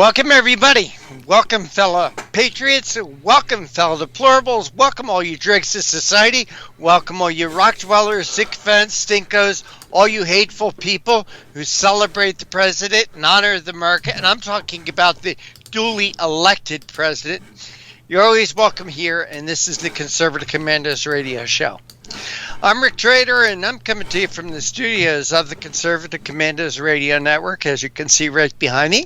Welcome, everybody. Welcome, fellow patriots. Welcome, fellow deplorables. Welcome, all you dregs of society. Welcome, all you rock dwellers, sycophants, stinkos, all you hateful people who celebrate the president and honor the America. And I'm talking about the duly elected president. You're always welcome here, and this is the Conservative Commandos radio show. I'm Rick Trader, and I'm coming to you from the studios of the Conservative Commandos radio network, as you can see right behind me.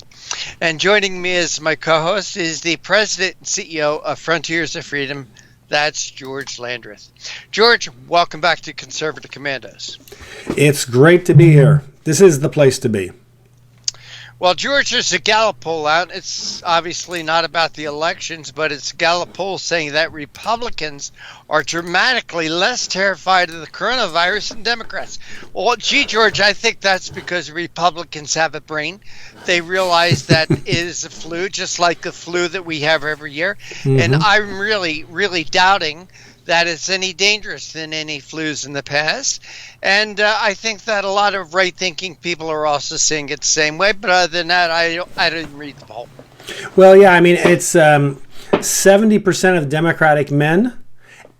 And joining me as my co-host is the president and CEO of Frontiers of Freedom. That's George Landreth. George, welcome back to Conservative Commandos. It's great to be here. This is the place to be. Well, George, there's a Gallup poll out. It's obviously not about the elections, but it's a Gallup poll saying that Republicans are dramatically less terrified of the coronavirus than Democrats. Well, gee, George, I think that's because Republicans have a brain. They realize that it is a flu, just like the flu that we have every year. Mm-hmm. And I'm really doubting that it's any dangerous than any flus in the past. And I think that a lot of right-thinking people are also seeing it the same way. But other than that, I didn't read the poll. Well, yeah, I mean, it's 70% of Democratic men,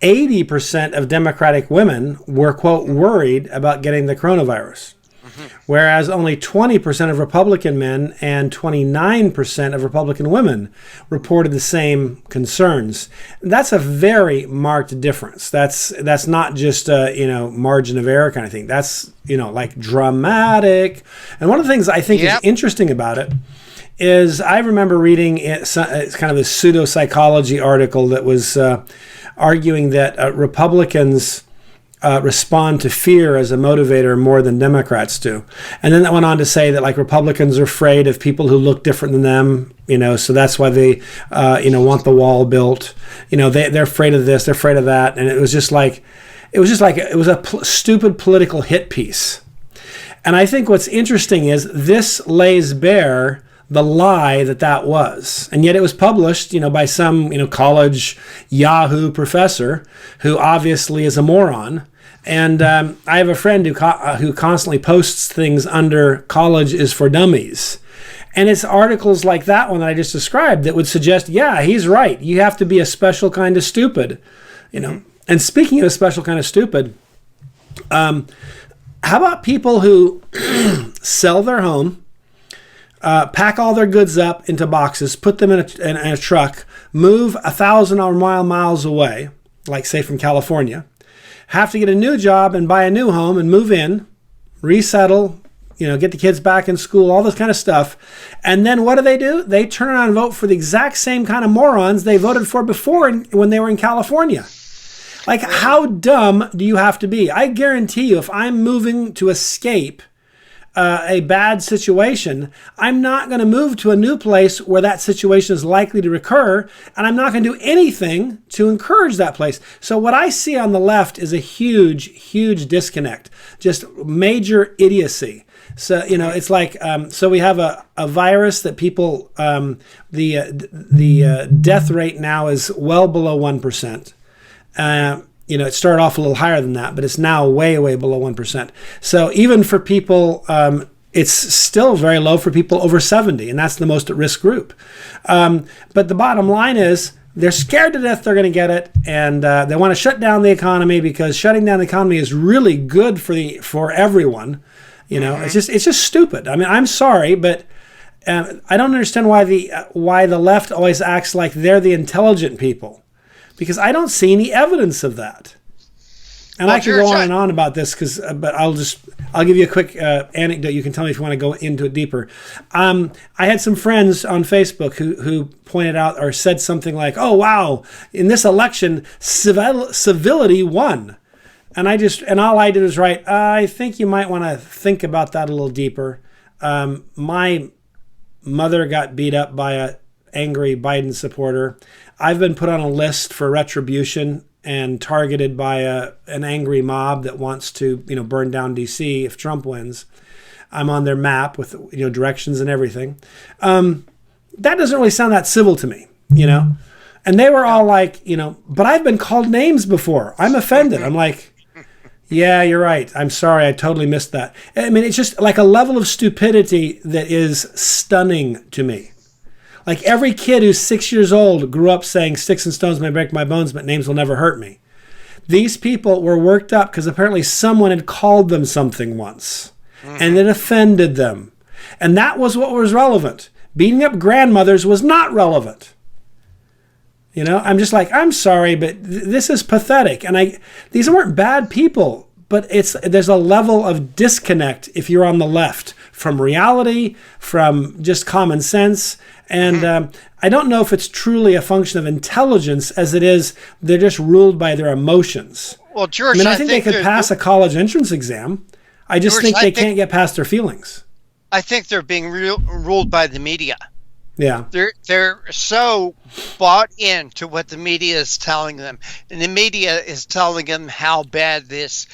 80% of Democratic women were, quote, worried about getting the coronavirus. Whereas only 20% of Republican men and 29% of Republican women reported the same concerns. That's a very marked difference. That's not just a margin of error kind of thing. That's like dramatic. And one of the things I think is interesting about it is I remember reading it's kind of a pseudo-psychology article that was arguing that Republicans respond to fear as a motivator more than Democrats do. And then that went on to say that like Republicans are afraid of people who look different than them, so that's why they, want the wall built. They're afraid of this, they're afraid of that. And it was a stupid political hit piece. And I think what's interesting is this lays bare the lie that was. And yet it was published, by some, college Yahoo professor who obviously is a moron. And I have a friend who constantly posts things under "College is for Dummies." And it's articles like that one that I just described that would suggest, yeah, he's right. You have to be a special kind of stupid, And speaking of a special kind of stupid, how about people who sell their home, pack all their goods up into boxes, put them in a truck, move 1,000 miles away, like say from California, have to get a new job and buy a new home and move in, resettle, get the kids back in school, all this kind of stuff. And then what do? They turn around and vote for the exact same kind of morons they voted for before when they were in California. Like, how dumb do you have to be? I guarantee you, if I'm moving to escape a bad situation, I'm not going to move to a new place where that situation is likely to recur, and I'm not going to do anything to encourage that place. So what I see on the left is a huge disconnect, just major idiocy. So, it's like, so we have a virus that people, the death rate now is well below 1%. It started off a little higher than that, but it's now way below 1%. So even for people, it's still very low for people over 70, and that's the most at-risk group. But the bottom line is they're scared to death they're going to get it, and they want to shut down the economy because shutting down the economy is really good for everyone. It's just stupid. I mean, I'm sorry, but I don't understand why the left always acts like they're the intelligent people. Because I don't see any evidence of that. And I could go on and on about this, but I'll give you a quick anecdote. You can tell me if you want to go into it deeper. I had some friends on Facebook who pointed out or said something like, "Oh wow, in this election, civility won," and all I did was write, "I think you might want to think about that a little deeper." My mother got beat up by an angry Biden supporter. I've been put on a list for retribution and targeted by an angry mob that wants to, burn down D.C. if Trump wins. I'm on their map with, directions and everything. That doesn't really sound that civil to me, And they were all like, but I've been called names before. I'm offended. I'm like, yeah, you're right. I'm sorry. I totally missed that. I mean, it's just like a level of stupidity that is stunning to me. Like every kid who's 6 years old grew up saying sticks and stones may break my bones, but names will never hurt me. These people were worked up because apparently someone had called them something once, and it offended them. And that was what was relevant. Beating up grandmothers was not relevant. You know, I'm just like, I'm sorry, but this is pathetic. And these weren't bad people, but there's a level of disconnect if you're on the left from reality, from just common sense. And I don't know if it's truly a function of intelligence as it is they're just ruled by their emotions. Well, George, I think they could pass a college entrance exam. I just think they can't get past their feelings. I think they're being ruled by the media. Yeah. They're so bought into what the media is telling them. And the media is telling them how bad this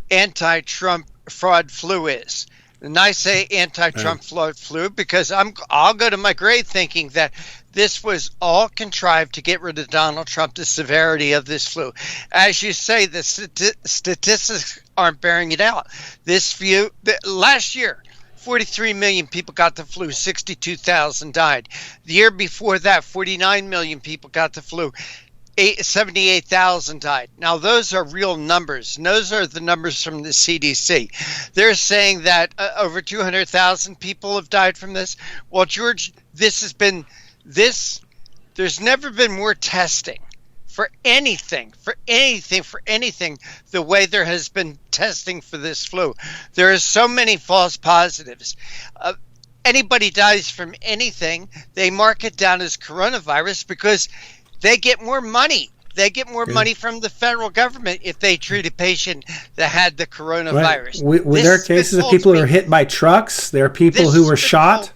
anti-Trump fraud flu is. And I say anti-Trump fraud flu because I'll go to my grave thinking that this was all contrived to get rid of Donald Trump, the severity of this flu. As you say, the statistics aren't bearing it out. Last year, 43 million people got the flu, 62,000 died. The year before that, 49 million people got the flu, 78,000 died. Now, those are real numbers. And those are the numbers from the CDC. They're saying that over 200,000 people have died from this. Well, George, there's never been more testing for anything, the way there has been testing for this flu. There are so many false positives. Anybody dies from anything, they mark it down as coronavirus because they get more money. They get more money from the federal government if they treat a patient that had the coronavirus. Right. There are cases of people who are hit by trucks. There are people who were shot.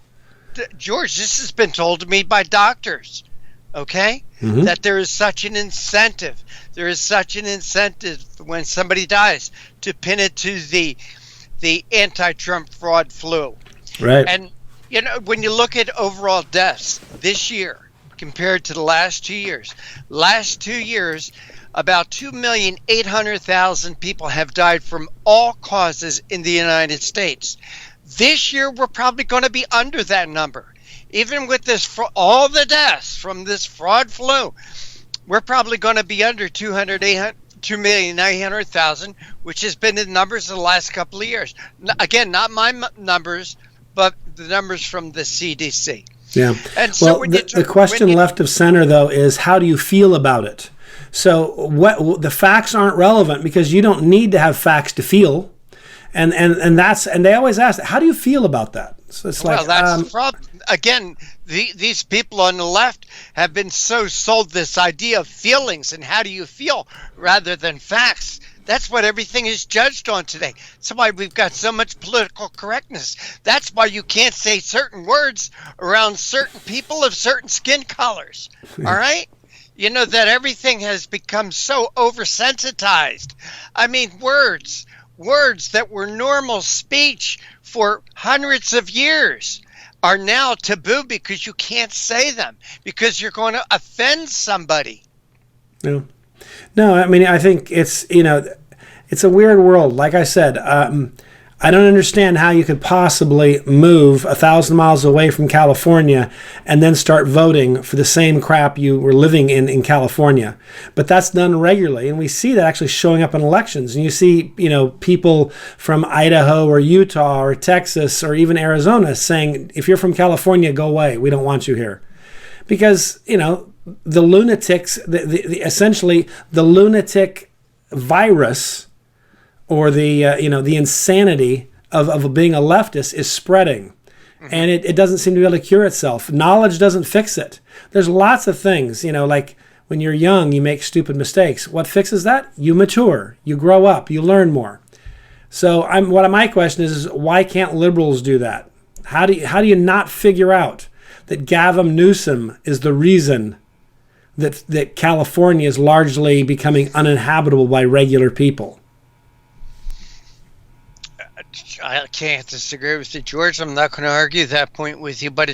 George, this has been told to me by doctors. Okay? That there is such an incentive. There is such an incentive when somebody dies to pin it to the anti-Trump fraud flu. Right. And, you know, when you look at overall deaths this year compared to the last 2 years, about 2,800,000 people have died from all causes in the United States. This year, we're probably going to be under that number. Even with all the deaths from this fraud flu, we're probably going to be under 2,900,000, which has been the numbers of the last couple of years. Again, not my numbers, but the numbers from the CDC. Yeah. And so the question left of center, though, is how do you feel about it? So the facts aren't relevant because you don't need to have facts to feel. And they always ask, how do you feel about that? So it's like, that's the problem. Again, these people on the left have been so sold this idea of feelings and how do you feel rather than facts. That's what everything is judged on today. That's why we've got so much political correctness. That's why you can't say certain words around certain people of certain skin colors. All right? You know, that everything has become so oversensitized. I mean, words that were normal speech for hundreds of years are now taboo because you can't say them because you're going to offend somebody. No, I mean, I think it's a weird world. Like I said, I don't understand how you could possibly move 1,000 miles away from California and then start voting for the same crap you were living in California. But that's done regularly, and we see that actually showing up in elections. And you see, people from Idaho or Utah or Texas or even Arizona saying, if you're from California, go away. We don't want you here. Because, the lunatics, essentially the lunatic virus or the insanity of being a leftist is spreading. And it doesn't seem to be able to cure itself. Knowledge doesn't fix it. There's lots of things, like when you're young, you make stupid mistakes. What fixes that? You mature, you grow up, you learn more. So my question is why can't liberals do that? How do you not figure out that Gavin Newsom is the reason that California is largely becoming uninhabitable by regular people? I can't disagree with you, George. I'm not going to argue that point with you, but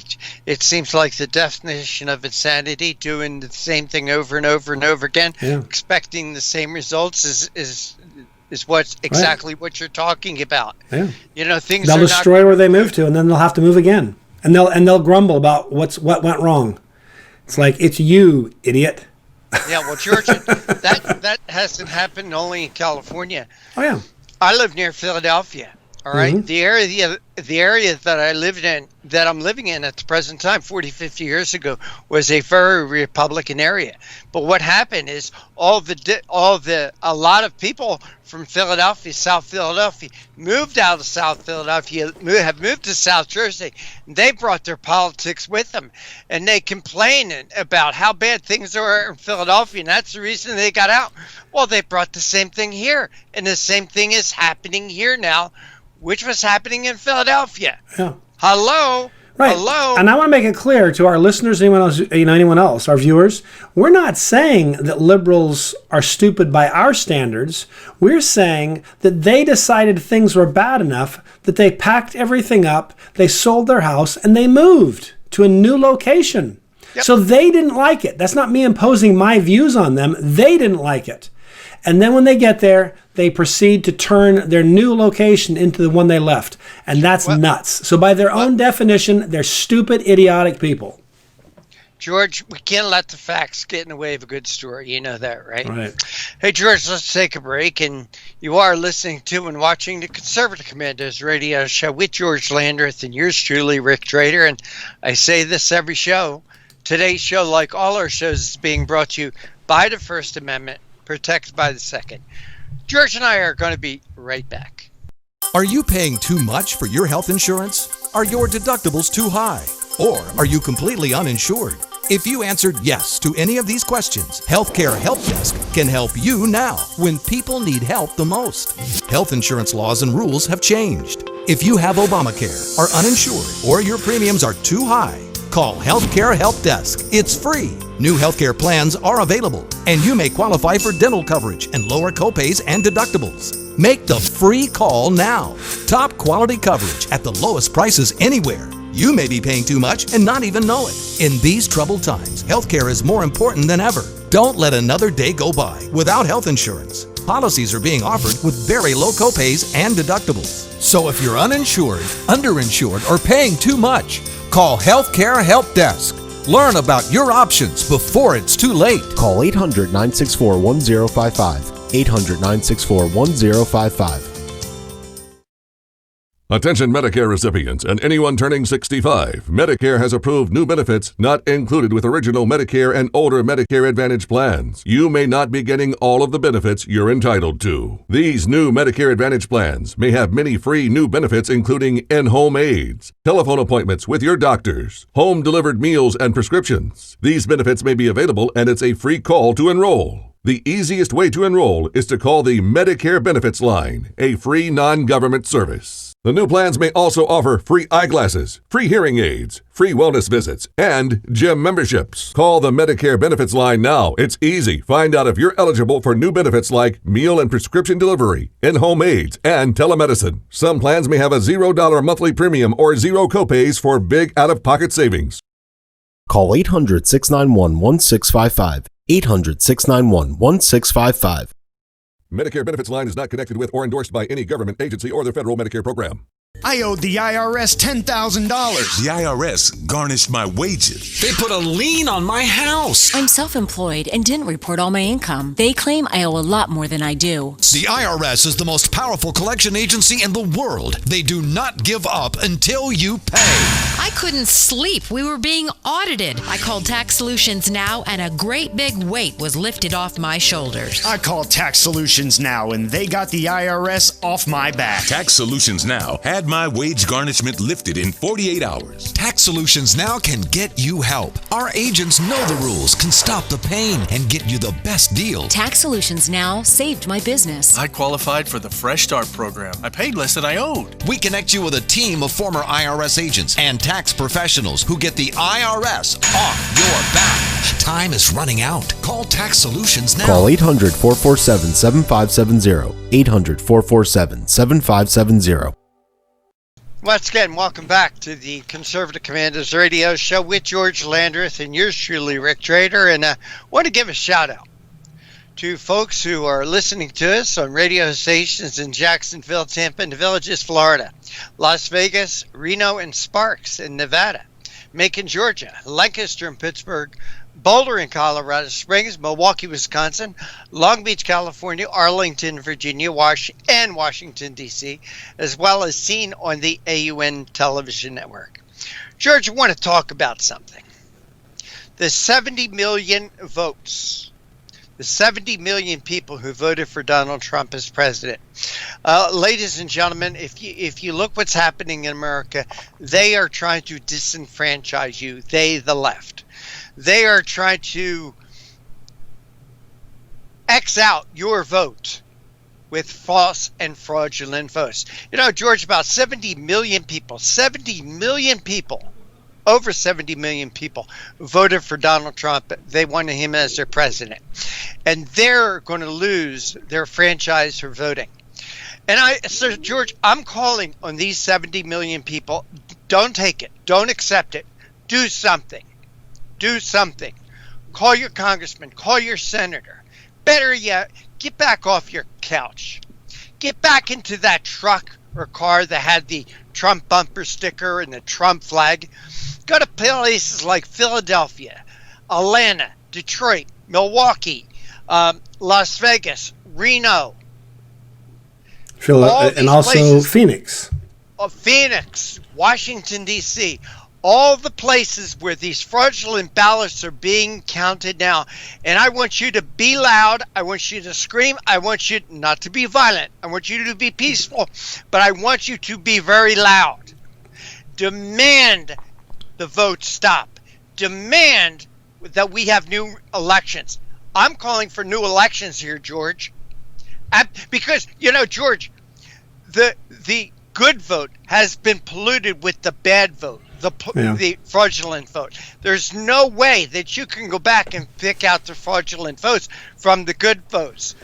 it seems like the definition of insanity, doing the same thing over and over and over again, expecting the same results is what's exactly what you're talking about. Yeah. Things they'll destroy where they move to, and then they'll have to move again. and they'll grumble about what went wrong. It's like, it's you, idiot. Yeah, well, George, that hasn't happened only in California. Oh yeah. I live near Philadelphia. All right. Mm-hmm. The area that I'm living in at the present time, 40, 50 years ago, was a very Republican area. But what happened is a lot of people from Philadelphia, South Philadelphia, moved out of South Philadelphia, have moved to South Jersey. They brought their politics with them, and they complain about how bad things are in Philadelphia, and that's the reason they got out. Well, they brought the same thing here, and the same thing is happening here now, which was happening in Philadelphia. Yeah. Hello? Right. Hello? And I want to make it clear to our listeners, anyone else, our viewers, we're not saying that liberals are stupid by our standards. We're saying that they decided things were bad enough that they packed everything up, they sold their house, and they moved to a new location. Yep. So they didn't like it. That's not me imposing my views on them. They didn't like it. And then when they get there, they proceed to turn their new location into the one they left. And that's nuts. So by their own definition, they're stupid, idiotic people. George, we can't let the facts get in the way of a good story. You know that, right? Right. Hey, George, let's take a break. And you are listening to and watching the Conservative Commandos radio show with George Landreth and yours truly, Rick Trader. And I say this every show. Today's show, like all our shows, is being brought to you by the First Amendment, protected by the Second. George and I are going to be right back. Are you paying too much for your health insurance? Are your deductibles too high? Or are you completely uninsured? If you answered yes to any of these questions, Healthcare Help Desk can help you now when people need help the most. Health insurance laws and rules have changed. If you have Obamacare, are uninsured, or your premiums are too high, call Healthcare Help Desk. It's free. New healthcare plans are available, and you may qualify for dental coverage and lower copays and deductibles. Make the free call now. Top quality coverage at the lowest prices anywhere. You may be paying too much and not even know it. In these troubled times, healthcare is more important than ever. Don't let another day go by without health insurance. Policies are being offered with very low copays and deductibles. So if you're uninsured, underinsured, or paying too much, call Healthcare Help Desk. Learn about your options before it's too late. Call 800-964-1055. 800-964-1055. Attention Medicare recipients and anyone turning 65. Medicare has approved new benefits not included with original Medicare and older Medicare Advantage plans. You may not be getting all of the benefits you're entitled to. These new Medicare Advantage plans may have many free new benefits including in-home aids, telephone appointments with your doctors, home-delivered meals and prescriptions. These benefits may be available and it's a free call to enroll. The easiest way to enroll is to call the Medicare Benefits Line, a free non-government service. The new plans may also offer free eyeglasses, free hearing aids, free wellness visits, and gym memberships. Call the Medicare Benefits Line now. It's easy. Find out if you're eligible for new benefits like meal and prescription delivery, in-home aids, and telemedicine. Some plans may have a $0 monthly premium or zero copays for big out-of-pocket savings. Call 800-691-1655. 800-691-1655. Medicare Benefits Line is not connected with or endorsed by any government agency or the federal Medicare program. I owed the IRS $10,000. The IRS garnished my wages. They put a lien on my house. I'm self-employed and didn't report all my income. They claim I owe a lot more than I do. The IRS is the most powerful collection agency in the world. They do not give up until you pay. I couldn't sleep. We were being audited. I called Tax Solutions Now, and a great big weight was lifted off my shoulders. I called Tax Solutions Now, and they got the IRS off my back. Tax Solutions Now had my wage garnishment lifted in 48 hours. Tax Solutions Now can get you help. Our agents know the rules, can stop the pain, and get you the best deal. Tax Solutions Now saved my business. I qualified for the Fresh Start program. I paid less than I owed. We connect you with a team of former IRS agents and tax professionals who get the IRS off your back. Time is running out. Call Tax Solutions Now. Call 800-447-7570. 800-447-7570. Once again, welcome back to the Conservative Commandos radio show with George Landreth and yours truly, Rick Trader. And I want to give a shout out to folks who are listening to us on radio stations in Jacksonville, Tampa, and the Villages, Florida. Las Vegas, Reno, and Sparks in Nevada. Macon, Georgia. Lancaster and Pittsburgh. Boulder in Colorado Springs, Milwaukee, Wisconsin, Long Beach, California, Arlington, Virginia, and Washington, D.C., as well as seen on the AUN television network. George, I want to talk about something. The 70 million votes, the 70 million people who voted for Donald Trump as president. Ladies and gentlemen, if you look what's happening in America, they are trying to disenfranchise you, they, the left. They are trying to X out your vote with false and fraudulent votes. You know, George, about 70 million people, over 70 million people voted for Donald Trump. They wanted him as their president. And they're going to lose their franchise for voting. And so George, I'm calling on these 70 million people. Don't take it. Don't accept it. Do something. Do something. Call your congressman. Call your senator. Better yet, get back off your couch. Get back into that truck or car that had the Trump bumper sticker and the Trump flag. Go to places like Philadelphia, Atlanta, Detroit, Milwaukee, Las Vegas, Reno. And also places, Phoenix. Phoenix, Washington, D.C., all the places where these fraudulent ballots are being counted now. And I want you to be loud. I want you to scream. I want you not to be violent. I want you to be peaceful. But I want you to be very loud. Demand the vote stop. Demand that we have new elections. I'm calling for new elections here, George. Because, you know, George, the good vote has been polluted with the bad vote. The fraudulent vote. There's no way that you can go back and pick out the fraudulent votes from the good votes.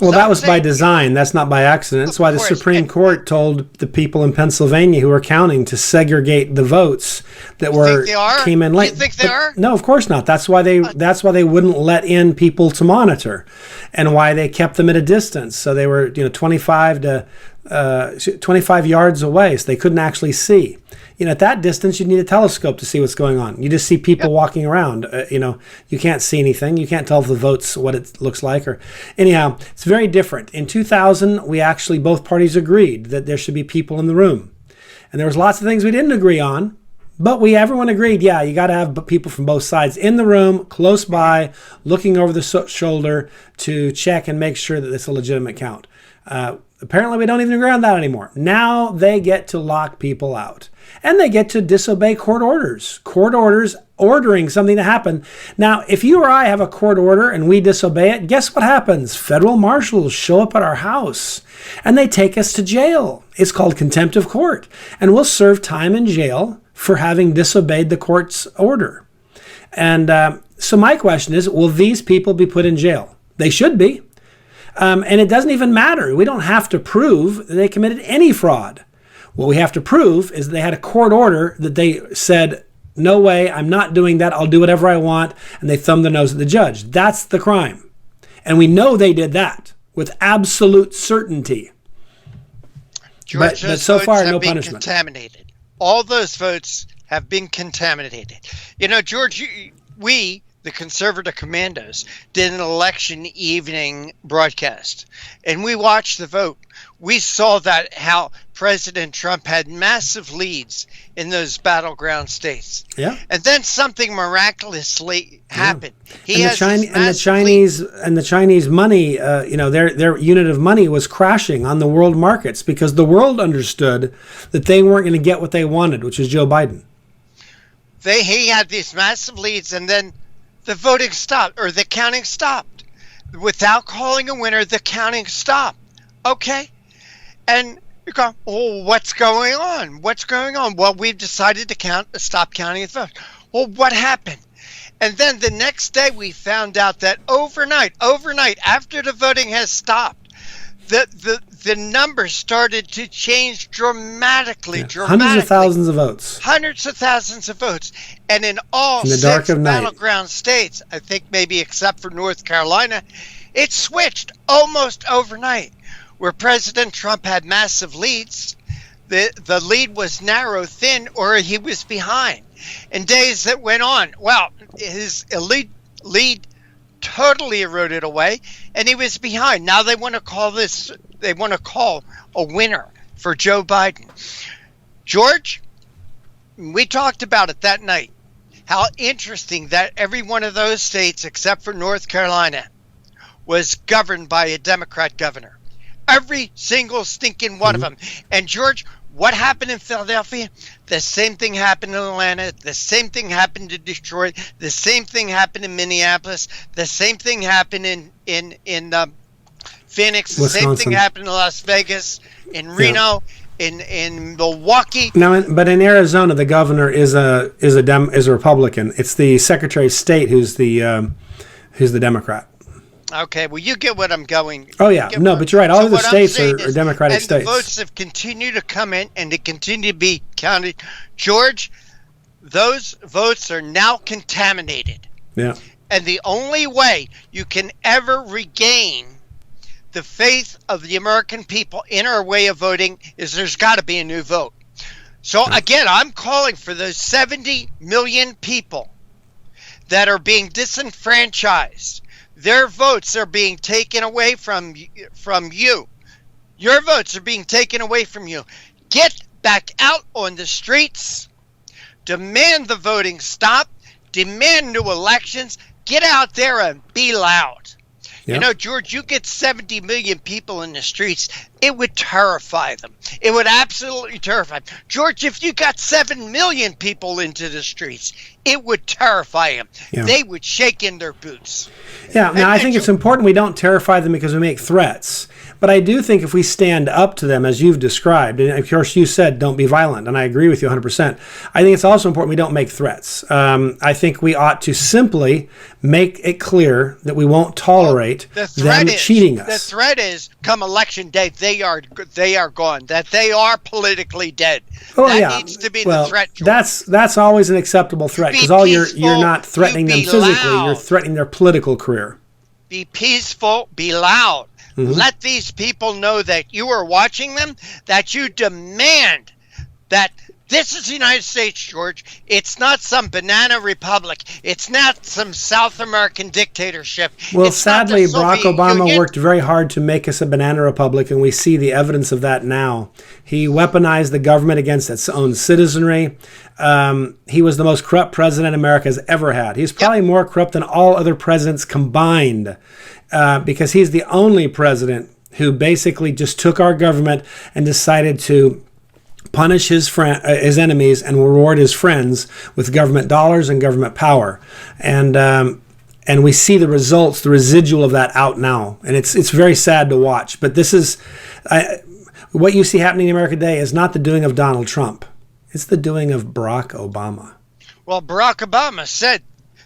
Well, that was by design. That's not by accident. That's why the Supreme Court told the people in Pennsylvania who were counting to segregate the votes that came in late. You think they are? No, of course not. That's why they wouldn't let in people to monitor, and why they kept them at a distance. So they were 25 yards away, so they couldn't actually see. At that distance, you need a telescope to see what's going on. You just see people walking around. You can't see anything. You can't tell if the vote's what it looks like. Or anyhow, it's very different. In 2000, we actually, both parties agreed that there should be people in the room. And there was lots of things we didn't agree on, but everyone agreed, you got to have people from both sides in the room, close by, looking over the shoulder to check and make sure that it's a legitimate count. Apparently, we don't even agree on that anymore. Now they get to lock people out. And they get to disobey court orders. Court orders ordering something to happen. Now, if you or I have a court order and we disobey it, guess what happens? Federal marshals show up at our house and they take us to jail. It's called contempt of court. And we'll serve time in jail for having disobeyed the court's order. And so my question is, will these people be put in jail? They should be. And it doesn't even matter. We don't have to prove that they committed any fraud. What we have to prove is they had a court order that they said, no way, I'm not doing that. I'll do whatever I want. And they thumbed their nose at the judge. That's the crime. And we know they did that with absolute certainty. George, but so far, no punishment. Contaminated. All those votes have been contaminated. George, we, the conservative Commandos, did an election evening broadcast, and we watched the vote. We saw that how President Trump had massive leads in those battleground states. Yeah. And then something miraculously happened. The Chinese money, their unit of money was crashing on the world markets because the world understood that they weren't going to get what they wanted, which is Joe Biden. He had these massive leads, and then the voting stopped, or the counting stopped. Without calling a winner, the counting stopped. Okay? And you go, what's going on? What's going on? Well, we've decided to stop counting the votes. Well, what happened? And then the next day we found out that overnight, after the voting has stopped, the numbers started to change dramatically. Hundreds of thousands of votes. Hundreds of thousands of votes. And in all in the 6 dark of battleground states, I think maybe except for North Carolina, it switched almost overnight. Where President Trump had massive leads, the lead was narrow, thin, or he was behind. In days that went on, well, his lead totally eroded away, and he was behind. Now they want to call a winner for Joe Biden. George, we talked about it that night, how interesting that every one of those states, except for North Carolina, was governed by a Democrat governor. Every single stinking one of them. And George, what happened in Philadelphia? The same thing happened in Atlanta. The same thing happened in Detroit. The same thing happened in Minneapolis. The same thing happened in Phoenix. The same thing happened in Las Vegas, in Reno, in Milwaukee. Now, but in Arizona, the governor is a Republican. It's the Secretary of State who's the Democrat. Okay, well, you get what I'm going. Oh, yeah. No, but you're right. All of the states are Democratic states. And the votes have continued to come in and to continue to be counted. George, those votes are now contaminated. Yeah. And the only way you can ever regain the faith of the American people in our way of voting is there's got to be a new vote. So, again, I'm calling for those 70 million people that are being disenfranchised. Their votes are being taken away from you. Your votes are being taken away from you. Get back out on the streets. Demand the voting stop. Demand new elections. Get out there and be loud. Yep. You know, George, you get 70 million people in the streets, it would terrify them. It would absolutely terrify them. George, if you got 7 million people into the streets, it would terrify them. Yeah. They would shake in their boots. Yeah, now I think it's important we don't terrify them because we make threats. But I do think if we stand up to them, as you've described, and of course you said don't be violent, and I agree with you 100%, I think it's also important we don't make threats. I think we ought to simply make it clear that we won't tolerate them cheating us. The threat is, come election day, they are gone, that they are politically dead. Oh, that needs to be the threat, George. That's always an acceptable threat, because you're not threatening them physically, you're threatening their political career. Be peaceful, be loud. Mm-hmm. Let these people know that you are watching them, that you demand that this is the United States, George. It's not some banana republic. It's not some South American dictatorship. Well, sadly, Barack Obama worked very hard to make us a banana republic, and we see the evidence of that now. He weaponized the government against its own citizenry. He was the most corrupt president America's ever had. He's probably more corrupt than all other presidents combined, because he's the only president who basically just took our government and decided to punish his enemies and reward his friends with government dollars and government power. And we see the results, the residual of that out now. And it's very sad to watch. But this is what you see happening in America today is not the doing of Donald Trump. It's the doing of Barack Obama. Well, Barack Obama said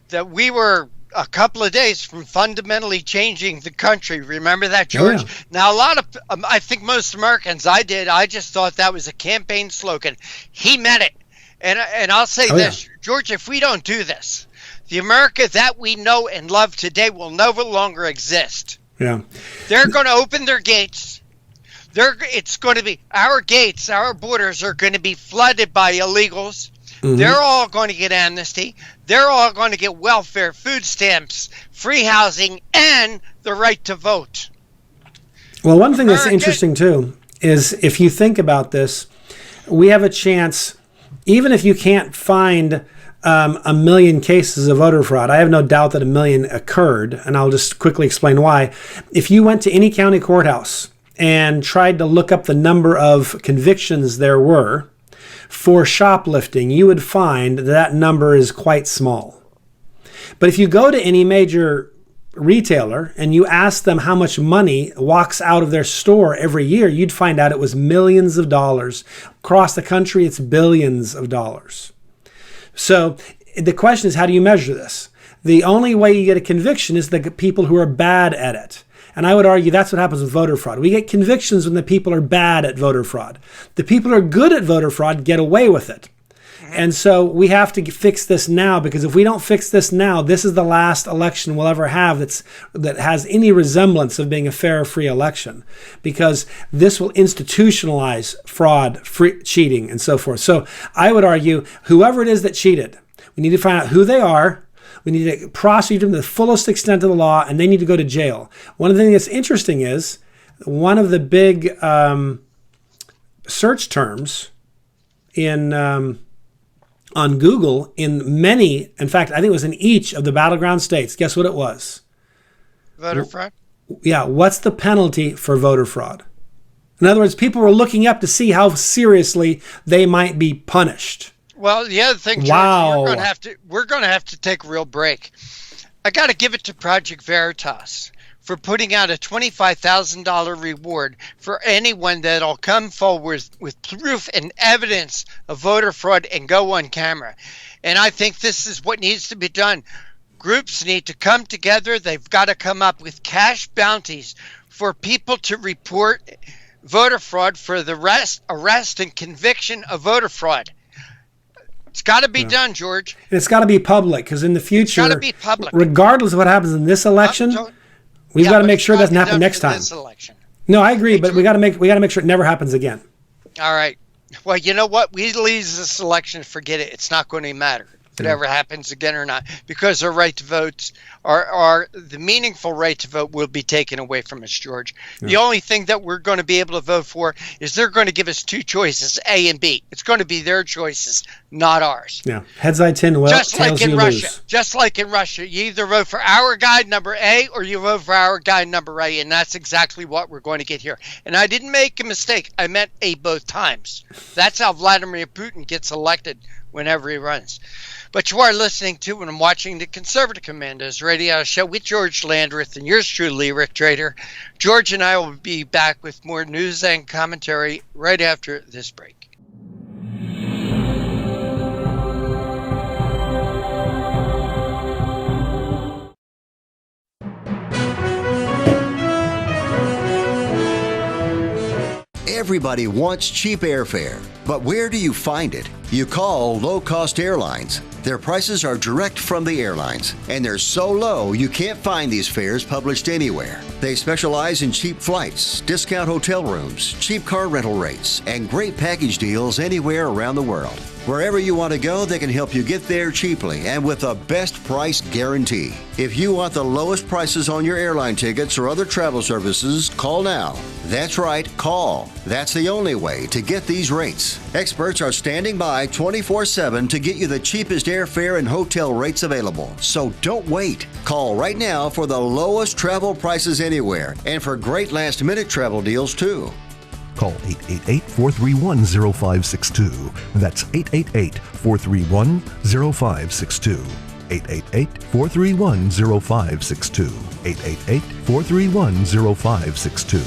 that we were a couple of days from fundamentally changing the country. Remember that, George? Oh, yeah. Now, a lot of, I think most Americans, I just thought that was a campaign slogan. He meant it. And I'll say this, George, if we don't do this, the America that we know and love today will no longer exist. Yeah. They're going to open their gates. It's going to be, our gates, our borders are going to be flooded by illegals. Mm-hmm. They're all going to get amnesty. They're all going to get welfare, food stamps, free housing, and the right to vote. Well, one thing that's interesting, too, is if you think about this, we have a chance, even if you can't find 1 million cases of voter fraud, I have no doubt that 1 million occurred, and I'll just quickly explain why. If you went to any county courthouse and tried to look up the number of convictions there were for shoplifting, you would find that number is quite small. But if you go to any major retailer and you ask them how much money walks out of their store every year, you'd find out it was millions of dollars. Across the country, it's billions of dollars. So the question is, how do you measure this? The only way you get a conviction is the people who are bad at it. And I would argue that's what happens with voter fraud. We get convictions when the people are bad at voter fraud. The people who are good at voter fraud get away with it. And so we have to fix this now, because if we don't fix this now, this is the last election we'll ever have that has any resemblance of being a fair or free election, because this will institutionalize fraud, cheating, and so forth. So I would argue whoever it is that cheated, we need to find out who they are. We need to prosecute them to the fullest extent of the law, and they need to go to jail. One of the things that's interesting is one of the big search terms on Google in many, in fact, I think it was in each of the battleground states. Guess what it was? Voter fraud? Yeah. What's the penalty for voter fraud? In other words, people were looking up to see how seriously they might be punished. Well, the other thing, George, Wow. we're going to have to take a real break. I got to give it to Project Veritas for putting out a $25,000 reward for anyone that'll come forward with proof and evidence of voter fraud and go on camera. And I think this is what needs to be done. Groups need to come together. They've got to come up with cash bounties for people to report voter fraud for the arrest and conviction of voter fraud. It's got to be done, George. And it's got to be public, because in the future, It's got to be public. regardless of what happens in this election, we've got to make sure it doesn't happen next time. No, I agree, but we got to make sure it never happens again. All right. Well, you know what? We lose this election, forget it. It's not going to matter if it ever happens again or not, because our right to vote, the meaningful right to vote will be taken away from us, George. Yeah. The only thing that we're going to be able to vote for is they're going to give us two choices, A and B. It's going to be their choices, not ours. Yeah. Heads I 10, well, just tails like in you Russia. lose. Just like in Russia. You either vote for our guy number A or you vote for our guy number A, and that's exactly what we're going to get here. And I didn't make a mistake. I meant A both times. That's how Vladimir Putin gets elected whenever he runs. But you are listening to and watching the Conservative Commandos radio show with George Landreth and yours truly, Rick Trader. George and I will be back with more news and commentary right after this break. Everybody wants cheap airfare, but where do you find it? You call low-cost airlines. Their prices are direct from the airlines, and they're so low you can't find these fares published anywhere. They specialize in cheap flights, discount hotel rooms, cheap car rental rates, and great package deals anywhere around the world. Wherever you want to go, they can help you get there cheaply and with a best price guarantee. If you want the lowest prices on your airline tickets or other travel services, call now. That's right, call. That's the only way to get these rates. Experts are standing by 24/7 to get you the cheapest airfare and hotel rates available. So don't wait. Call right now for the lowest travel prices anywhere and for great last-minute travel deals too. Call 888-431-0562. That's 888-431-0562. 888-431-0562. 888-431-0562.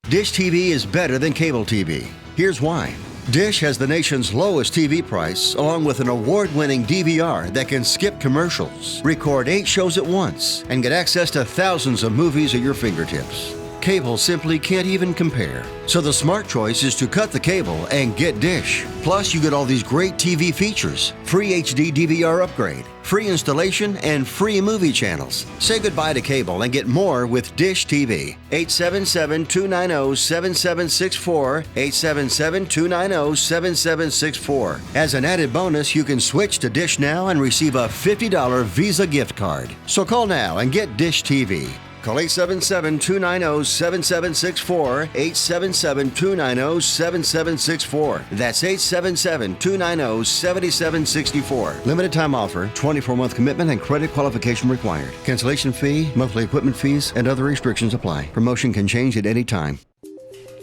Dish TV is better than cable TV. Here's why. Dish has the nation's lowest TV price, along with an award-winning DVR that can skip commercials, record 8 shows at once, and get access to thousands of movies at your fingertips. Cable simply can't even compare. So the smart choice is to cut the cable and get Dish. Plus, you get all these great TV features, free HD DVR upgrade, free installation, and free movie channels. Say goodbye to cable and get more with Dish TV. 877-290-7764, 877-290-7764. As an added bonus, you can switch to Dish now and receive a $50 Visa gift card. So call now and get Dish TV. Call 877-290-7764, 877-290-7764. That's 877-290-7764. Limited time offer, 24-month commitment and credit qualification required. Cancellation fee, monthly equipment fees, and other restrictions apply. Promotion can change at any time.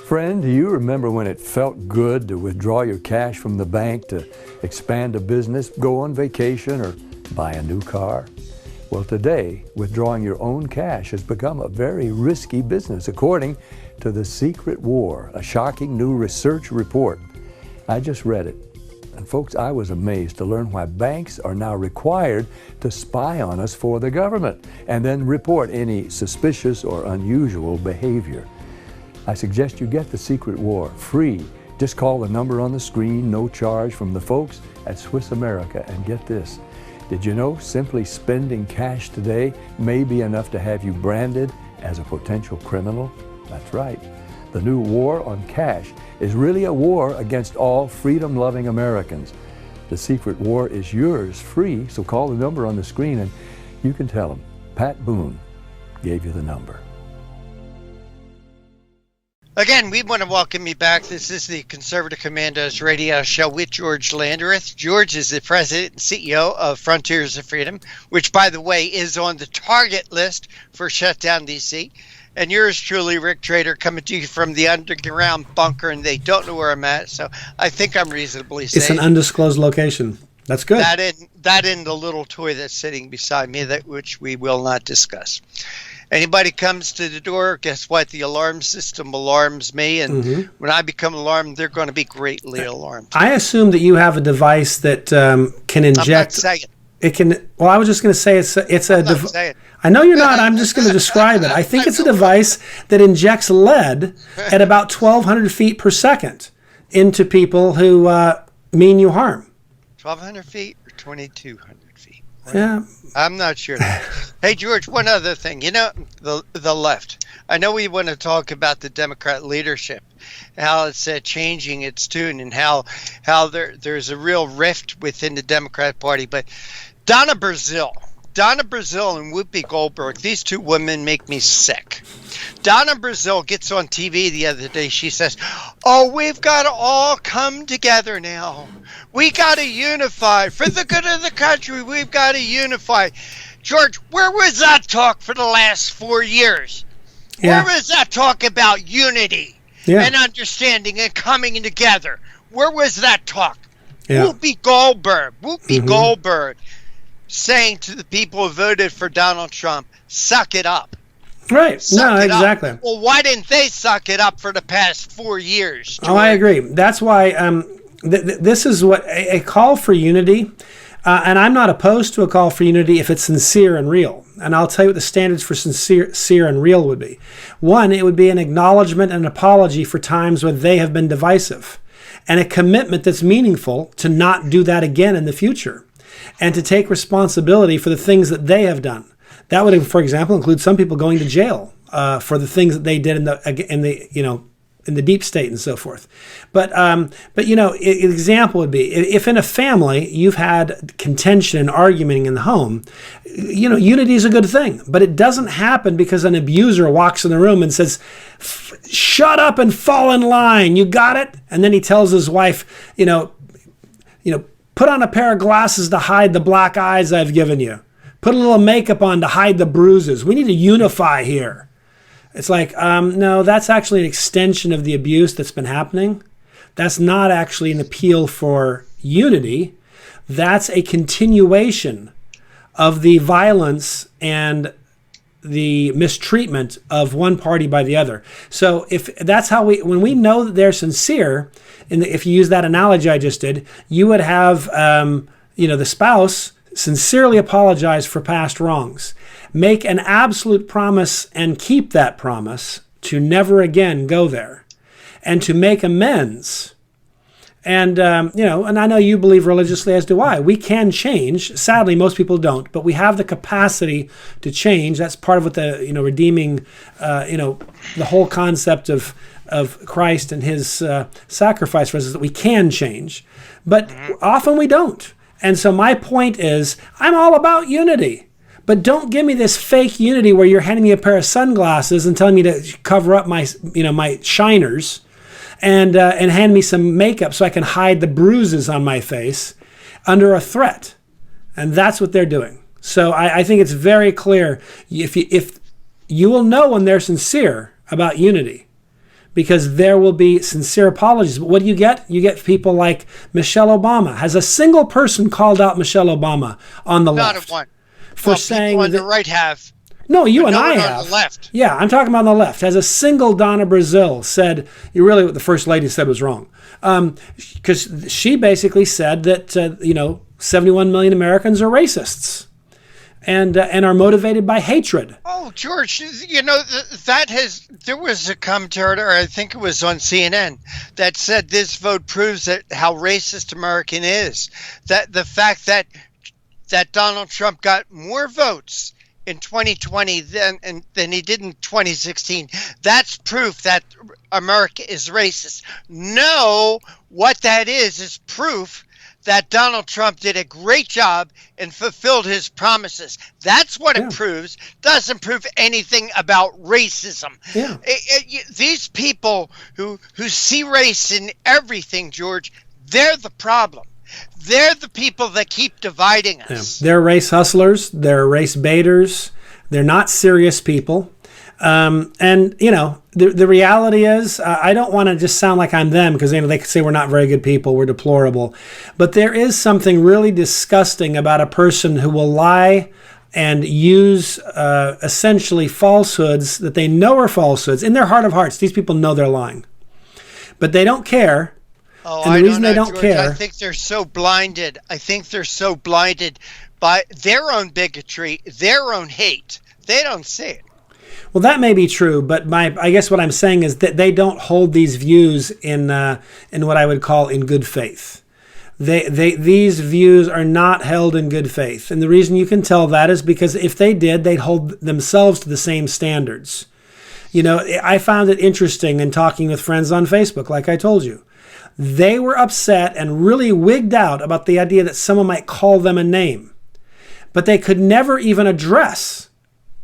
Friend, do you remember when it felt good to withdraw your cash from the bank to expand a business, go on vacation, or buy a new car? Well, today, withdrawing your own cash has become a very risky business, according to The Secret War, a shocking new research report. I just read it. And folks, I was amazed to learn why banks are now required to spy on us for the government and then report any suspicious or unusual behavior. I suggest you get The Secret War free Just call the number on the screen, no charge, from the folks at Swiss America. And get this, did you know simply spending cash today may be enough to have you branded as a potential criminal? That's right. The new war on cash is really a war against all freedom-loving Americans. The secret war is yours, free, so call the number on the screen and you can tell them Pat Boone gave you the number. Again, we want to welcome you back. This is the Conservative Commandos radio show with George Landereth. George is the president and CEO of Frontiers of Freedom, which, by the way, is on the target list for Shutdown D.C., and yours truly, Rick Trader, coming to you from the underground bunker, and they don't know where I'm at, so I think I'm reasonably safe. It's an undisclosed location. That's good. That in the little toy that's sitting beside me, which we will not discuss. Anybody comes to the door, guess what? The alarm system alarms me, and when I become alarmed, they're going to be greatly alarmed. I assume that you have a device that can inject. I'm not saying. It can. Well, I was just going to say it's a device. I know you're not. I'm just going to describe it. I think it's a device that injects lead at about 1,200 feet per second into people who mean you harm. 1,200 feet or 2,200 feet? Yeah. I'm not sure. Hey, George, one other thing. You know, the left. I know we want to talk about the Democrat leadership, how it's changing its tune, and how there's a real rift within the Democrat Party. But Donna Brazile and Whoopi Goldberg, these two women make me sick. Donna Brazile gets on TV the other day. She says, "Oh, we've got to all come together now. We got to unify. For the good of the country, we've got to unify." George, where was that talk for the last 4 years? Yeah. Where was that talk about unity and understanding and coming together? Where was that talk? Yeah. Whoopi Goldberg saying to the people who voted for Donald Trump, suck it up. Right. No, exactly. Up. Well, why didn't they suck it up for the past 4 years? George? Oh, I agree. That's why this is what a call for unity, and I'm not opposed to a call for unity if it's sincere and real. And I'll tell you what the standards for sincere and real would be. One, it would be an acknowledgement and an apology for times when they have been divisive, and a commitment that's meaningful to not do that again in the future, and to take responsibility for the things that they have done. That would, for example, include some people going to jail for the things that they did in the deep state and so forth. But an example would be if in a family you've had contention and arguing in the home, unity is a good thing, but it doesn't happen because an abuser walks in the room and says, "Shut up and fall in line. You got it?" And then he tells his wife, "Put on a pair of glasses to hide the black eyes I've given you. Put a little makeup on to hide the bruises. We need to unify here." It's like, no, that's actually an extension of the abuse that's been happening. That's not actually an appeal for unity. That's a continuation of the violence and the mistreatment of one party by the other. So if that's how when we know that they're sincere, if you use that analogy I just did, you would have, the spouse sincerely apologize for past wrongs, make an absolute promise and keep that promise to never again go there, and to make amends. And, and I know you believe religiously, as do I. We can change. Sadly, most people don't, but we have the capacity to change. That's part of what the, redeeming, the whole concept of Christ and his sacrifice for us is that we can change. But often we don't. And so my point is, I'm all about unity. But don't give me this fake unity where you're handing me a pair of sunglasses and telling me to cover up my, my shiners, and hand me some makeup so I can hide the bruises on my face under a threat. And that's what they're doing. So I think it's very clear. If you will know when they're sincere about unity, because there will be sincere apologies. But what do you get? You get people like Michelle Obama. Has a single person called out Michelle Obama on the left? Not one. For saying on the right have. No, you and I have. On the left. Yeah, I'm talking about on the left. Has a single Donna Brazile said, what the First Lady said was wrong. Because she basically said that, 71 million Americans are racists. and are motivated by hatred. Oh, George, there was a commentator, I think it was on CNN, that said this vote proves that how racist American is. That the fact that Donald Trump got more votes in 2020 than he did in 2016, that's proof that America is racist. No, what that is proof that Donald Trump did a great job and fulfilled his promises. That's what it proves. Doesn't prove anything about racism. Yeah. These people who see race in everything, George, they're the problem. They're the people that keep dividing us. They're race hustlers. They're race baiters. They're not serious people. And, you know, the reality is, I don't want to just sound like I'm them because, you know, they could say we're not very good people, we're deplorable. But there is something really disgusting about a person who will lie and use essentially falsehoods that they know are falsehoods. In their heart of hearts, these people know they're lying. But they don't care. Oh, and the reason they don't George, care. I think they're so blinded. I think they're so blinded by their own bigotry, their own hate. They don't see it. Well, that may be true, but I guess what I'm saying is that they don't hold these views in what I would call in good faith. These views are not held in good faith. And the reason you can tell that is because if they did, they'd hold themselves to the same standards. You know, I found it interesting in talking with friends on Facebook, like I told you. They were upset and really wigged out about the idea that someone might call them a name. But they could never even address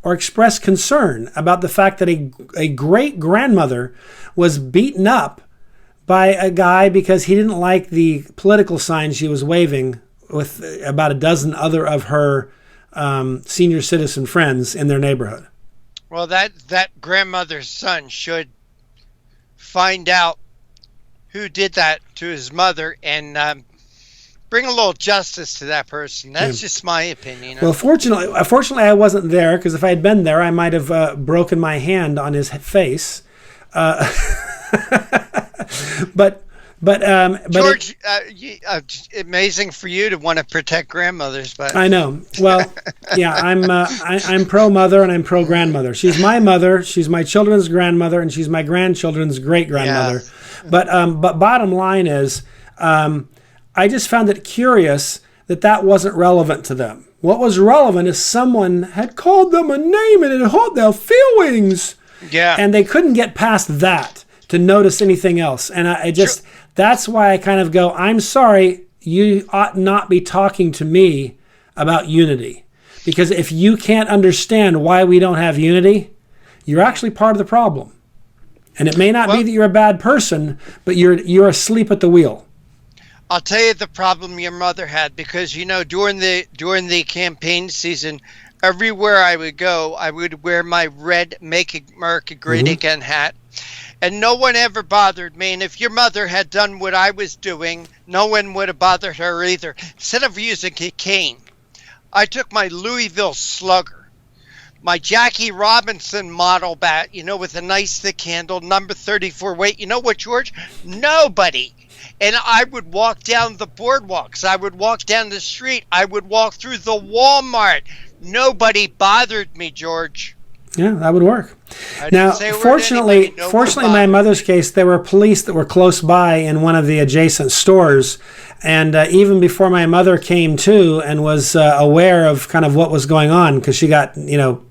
or express concern about the fact that a great-grandmother was beaten up by a guy because he didn't like the political sign she was waving with about a dozen other of her senior citizen friends in their neighborhood. Well, that grandmother's son should find out who did that to his mother and bring a little justice to that person. That's just my opinion. Well, fortunately, I wasn't there because if I had been there, I might have broken my hand on his face. But George, amazing for you to want to protect grandmothers, but I know. Well, yeah, I'm pro mother and I'm pro grandmother. She's my mother, she's my children's grandmother, and she's my grandchildren's great grandmother. Yeah. But bottom line is, I just found it curious that wasn't relevant to them. What was relevant is someone had called them a name and it hurt their feelings. Yeah, and they couldn't get past that to notice anything else. And that's why I kind of go, I'm sorry, you ought not be talking to me about unity. Because if you can't understand why we don't have unity, you're actually part of the problem. And it may not be that you're a bad person, but you're asleep at the wheel. I'll tell you the problem your mother had, because, you know, during the campaign season, everywhere I would go, I would wear my red Make America Great Again hat. And no one ever bothered me. And if your mother had done what I was doing, no one would have bothered her either. Instead of using a cane, I took my Louisville Slugger, my Jackie Robinson model bat, you know, with a nice thick handle, number 34 weight. You know what, George? Nobody. And I would walk down the boardwalks. I would walk down the street. I would walk through the Walmart. Nobody bothered me, George. Yeah, that would work. Now, fortunately, in my mother's case, there were police that were close by in one of the adjacent stores. And even before my mother came to and was aware of kind of what was going on, because she got, you know,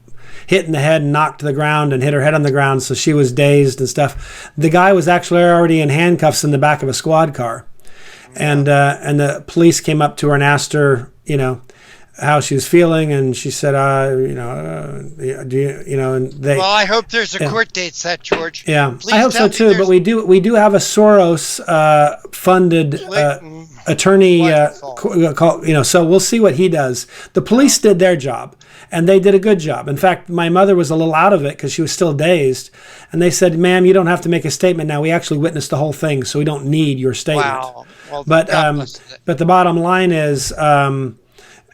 hit in the head and knocked to the ground and hit her head on the ground, so she was dazed and stuff. The guy was actually already in handcuffs in the back of a squad car. And the police came up to her and asked her, you know, how she was feeling, and she said, do you know, and they. Well, I hope there's a court date set, George. Yeah, Please I hope so too. But we do have a Soros funded attorney, you know. So we'll see what he does. The police did their job, and they did a good job. In fact, my mother was a little out of it because she was still dazed, and they said, "Ma'am, you don't have to make a statement now. We actually witnessed the whole thing, so we don't need your statement." Wow. Well, but the bottom line is.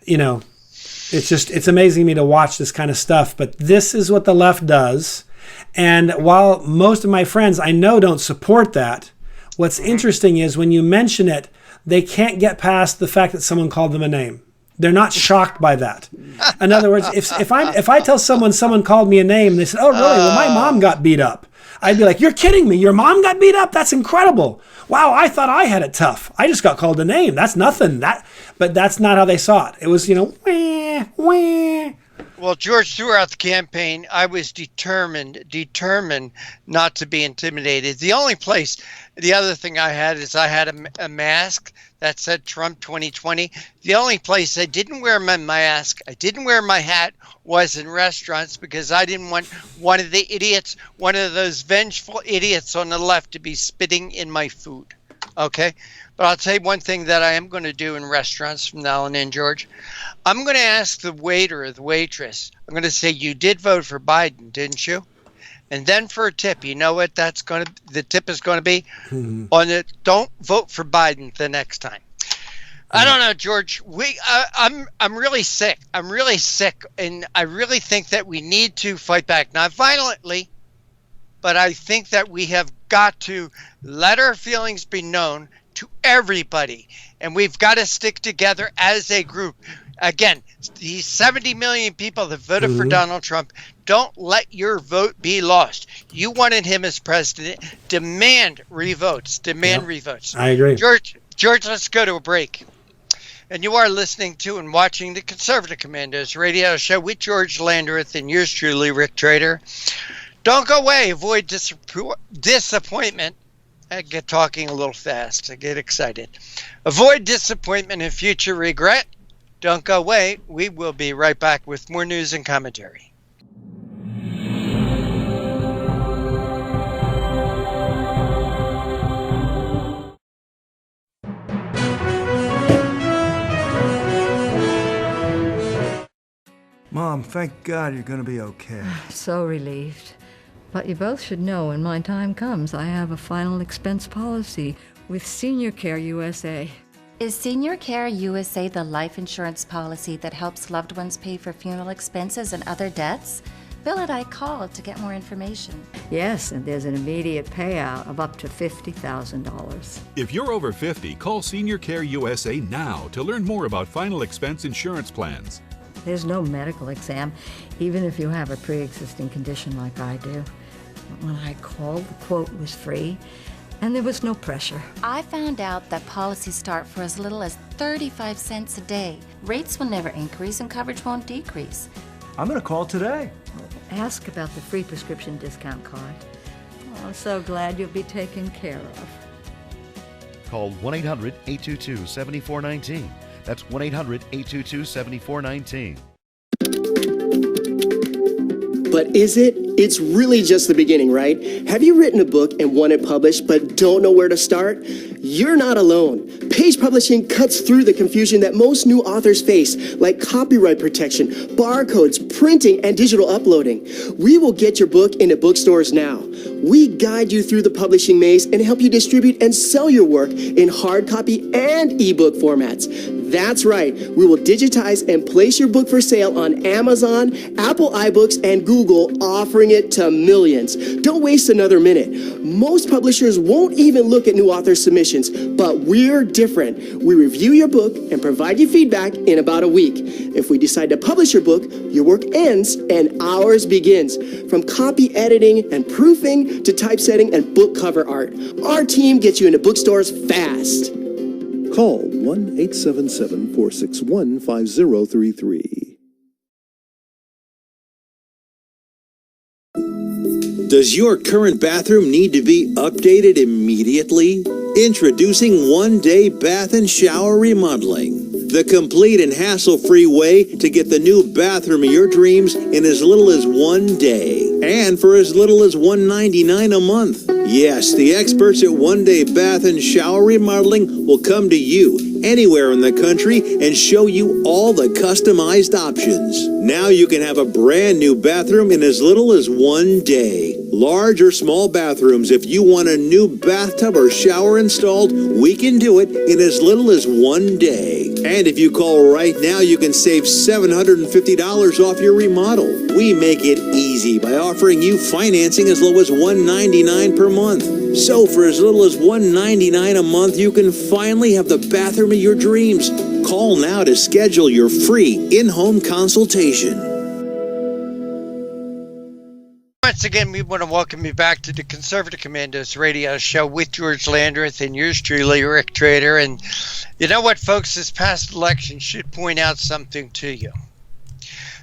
You know, it's amazing to me to watch this kind of stuff, but this is what the left does. And while most of my friends I know don't support that, what's interesting is when you mention it, they can't get past the fact that someone called them a name. They're not shocked by that. In other words, if I tell someone called me a name, and they said, "Oh, really? Well, my mom got beat up." I'd be like, "You're kidding me? Your mom got beat up? That's incredible. Wow, I thought I had it tough. I just got called a name. That's nothing." But that's not how they saw it. It was, wah, wah. Well, George, throughout the campaign, I was determined not to be intimidated. The other thing I had is I had a mask that said Trump 2020. The only place I didn't wear my mask, I didn't wear my hat, was in restaurants because I didn't want one of those vengeful idiots on the left to be spitting in my food. Okay? But I'll tell you one thing that I am going to do in restaurants from now on in, George. I'm going to ask the waiter or the waitress, I'm going to say, "You did vote for Biden, didn't you?" And then for a tip, you know what the tip is going to be? Don't vote for Biden the next time. I don't know, George. I'm really sick. I'm really sick, and I really think that we need to fight back, not violently, but I think that we have got to let our feelings be known to everybody, and we've got to stick together as a group. Again, these 70 million people that voted for Donald Trump, don't let your vote be lost. You wanted him as president. Demand revotes. Revotes. I agree. George, let's go to a break. And you are listening to and watching the Conservative Commandos radio show with George Landreth and yours truly, Rick Trader. Don't go away. Avoid disappointment. I get talking a little fast. I get excited. Avoid disappointment and future regret. Don't go away. We will be right back with more news and commentary. Mom, thank God you're going to be okay. So relieved. But you both should know when my time comes, I have a final expense policy with Senior Care USA. Is Senior Care USA the life insurance policy that helps loved ones pay for funeral expenses and other debts? Bill and I called to get more information. Yes, and there's an immediate payout of up to $50,000. If you're over 50, call Senior Care USA now to learn more about final expense insurance plans. There's no medical exam, even if you have a pre-existing condition like I do. When I called, the quote was free, and there was no pressure. I found out that policies start for as little as 35 cents a day. Rates will never increase and coverage won't decrease. I'm going to call today. Ask about the free prescription discount card. Oh, I'm so glad you'll be taken care of. Call 1-800-822-7419. That's 1-800-822-7419. But is it? It's really just the beginning, right? Have you written a book and want it published but don't know where to start? You're not alone. Page Publishing cuts through the confusion that most new authors face, like copyright protection, barcodes, printing, and digital uploading. We will get your book into bookstores now. We guide you through the publishing maze and help you distribute and sell your work in hard copy and ebook formats. That's right. We will digitize and place your book for sale on Amazon, Apple iBooks, and Google, offering it to millions. Don't waste another minute. Most publishers won't even look at new author submissions, but we're different. We review your book and provide you feedback in about a week. If we decide to publish your book, your work ends and ours begins. From copy editing and proofing to typesetting and book cover art, our team gets you into bookstores fast. Call 1-877-461-5033. Does your current bathroom need to be updated immediately? Introducing One Day Bath and Shower Remodeling, the complete and hassle-free way to get the new bathroom of your dreams in as little as 1 day, and for as little as $199 a month. Yes, the experts at One Day Bath and Shower Remodeling will come to you anywhere in the country and show you all the customized options. Now you can have a brand new bathroom in as little as 1 day. Large or small bathrooms, if you want a new bathtub or shower installed, we can do it in as little as 1 day. And if you call right now, you can save $750 off your remodel. We make it easy by offering you financing as low as $199 per month. So for as little as $199 a month, you can finally have the bathroom of your dreams. Call now to schedule your free in-home consultation. Once again, we want to welcome you back to the Conservative Commandos radio show with George Landreth and yours truly, Rick Trader. And you know what, folks? This past election should point out something to you.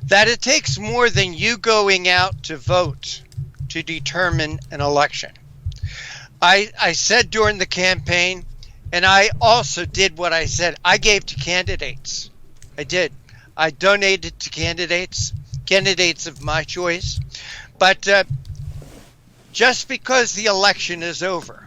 That it takes more than you going out to vote to determine an election. I said during the campaign, and I also did what I said. I gave to candidates. I did. I donated to candidates of my choice. But just because the election is over,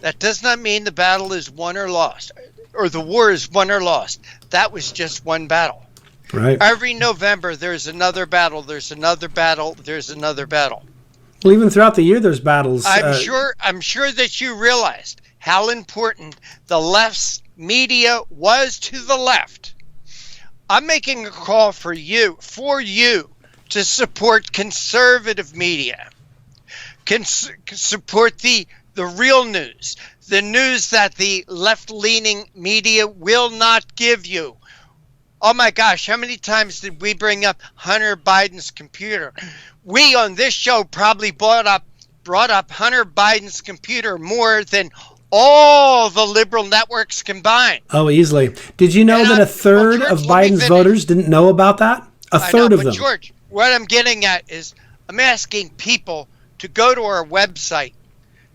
that does not mean the battle is won or lost, or the war is won or lost. That was just one battle. Right. Every November, there's another battle. There's another battle. There's another battle. Well, even throughout the year, there's battles. I'm sure that you realized how important the left's media was to the left. I'm making a call for you to support conservative media. Support the real news, the news that the left-leaning media will not give you. Oh my gosh, how many times did we bring up Hunter Biden's computer? We on this show probably brought up Hunter Biden's computer more than all the liberal networks combined. Oh, easily. Did you know that a third of Biden's voters didn't know about that? A third of them. George, what I'm getting at is I'm asking people to go to our website,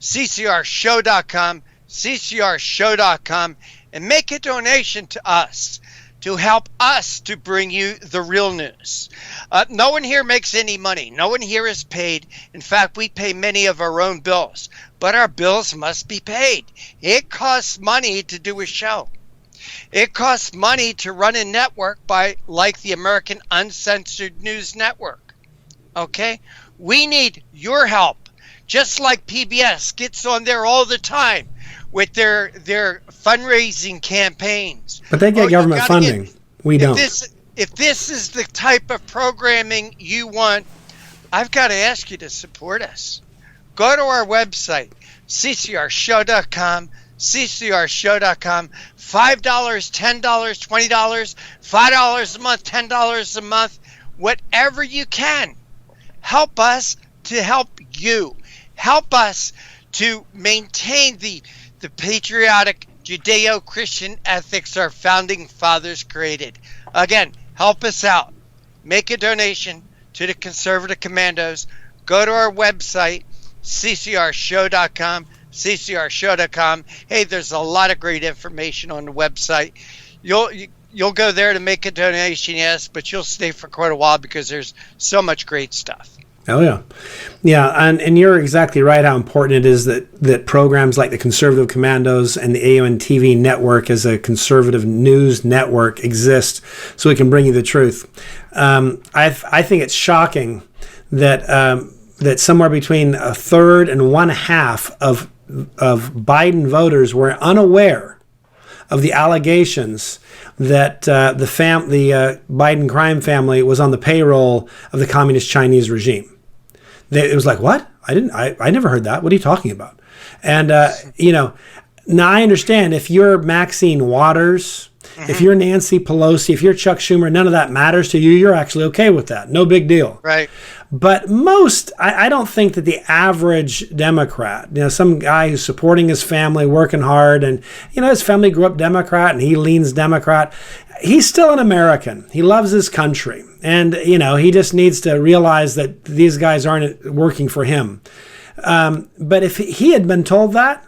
ccrshow.com, and make a donation to us to help us to bring you the real news. No one here makes any money. No one here is paid. In fact, we pay many of our own bills, but our bills must be paid. It costs money to do a show. It costs money to run a network like the American Uncensored News Network. Okay? We need your help. Just like PBS gets on there all the time with their fundraising campaigns. But they get government funding. We don't. If this is the type of programming you want, I've got to ask you to support us. Go to our website, ccrshow.com, ccrshow.com. $5, $10, $20, $5 a month, $10 a month, whatever you can. Help us to help you. Help us to maintain the patriotic Judeo-Christian ethics our founding fathers created. Again, help us out. Make a donation to the Conservative Commandos. Go to our website, ccrshow.com, ccrshow.com. Hey, there's a lot of great information on the website. You'll go there to make a donation, yes, but you'll stay for quite a while because there's so much great stuff. Oh, yeah. Yeah, and you're exactly right how important it is that programs like the Conservative Commandos and the AON TV network as a conservative news network exist so we can bring you the truth. I think it's shocking that somewhere between a third and one half of Biden voters were unaware of the allegations that the Biden crime family was on the payroll of the communist Chinese regime. It was like, what? I never heard that. What are you talking about? And, now I understand if you're Maxine Waters, if you're Nancy Pelosi, if you're Chuck Schumer, none of that matters to you. You're actually okay with that. No big deal. Right. But I don't think that the average Democrat, some guy who's supporting his family, working hard, and, his family grew up Democrat and he leans Democrat, he's still an American. He loves his country. And, he just needs to realize that these guys aren't working for him. But if he had been told that,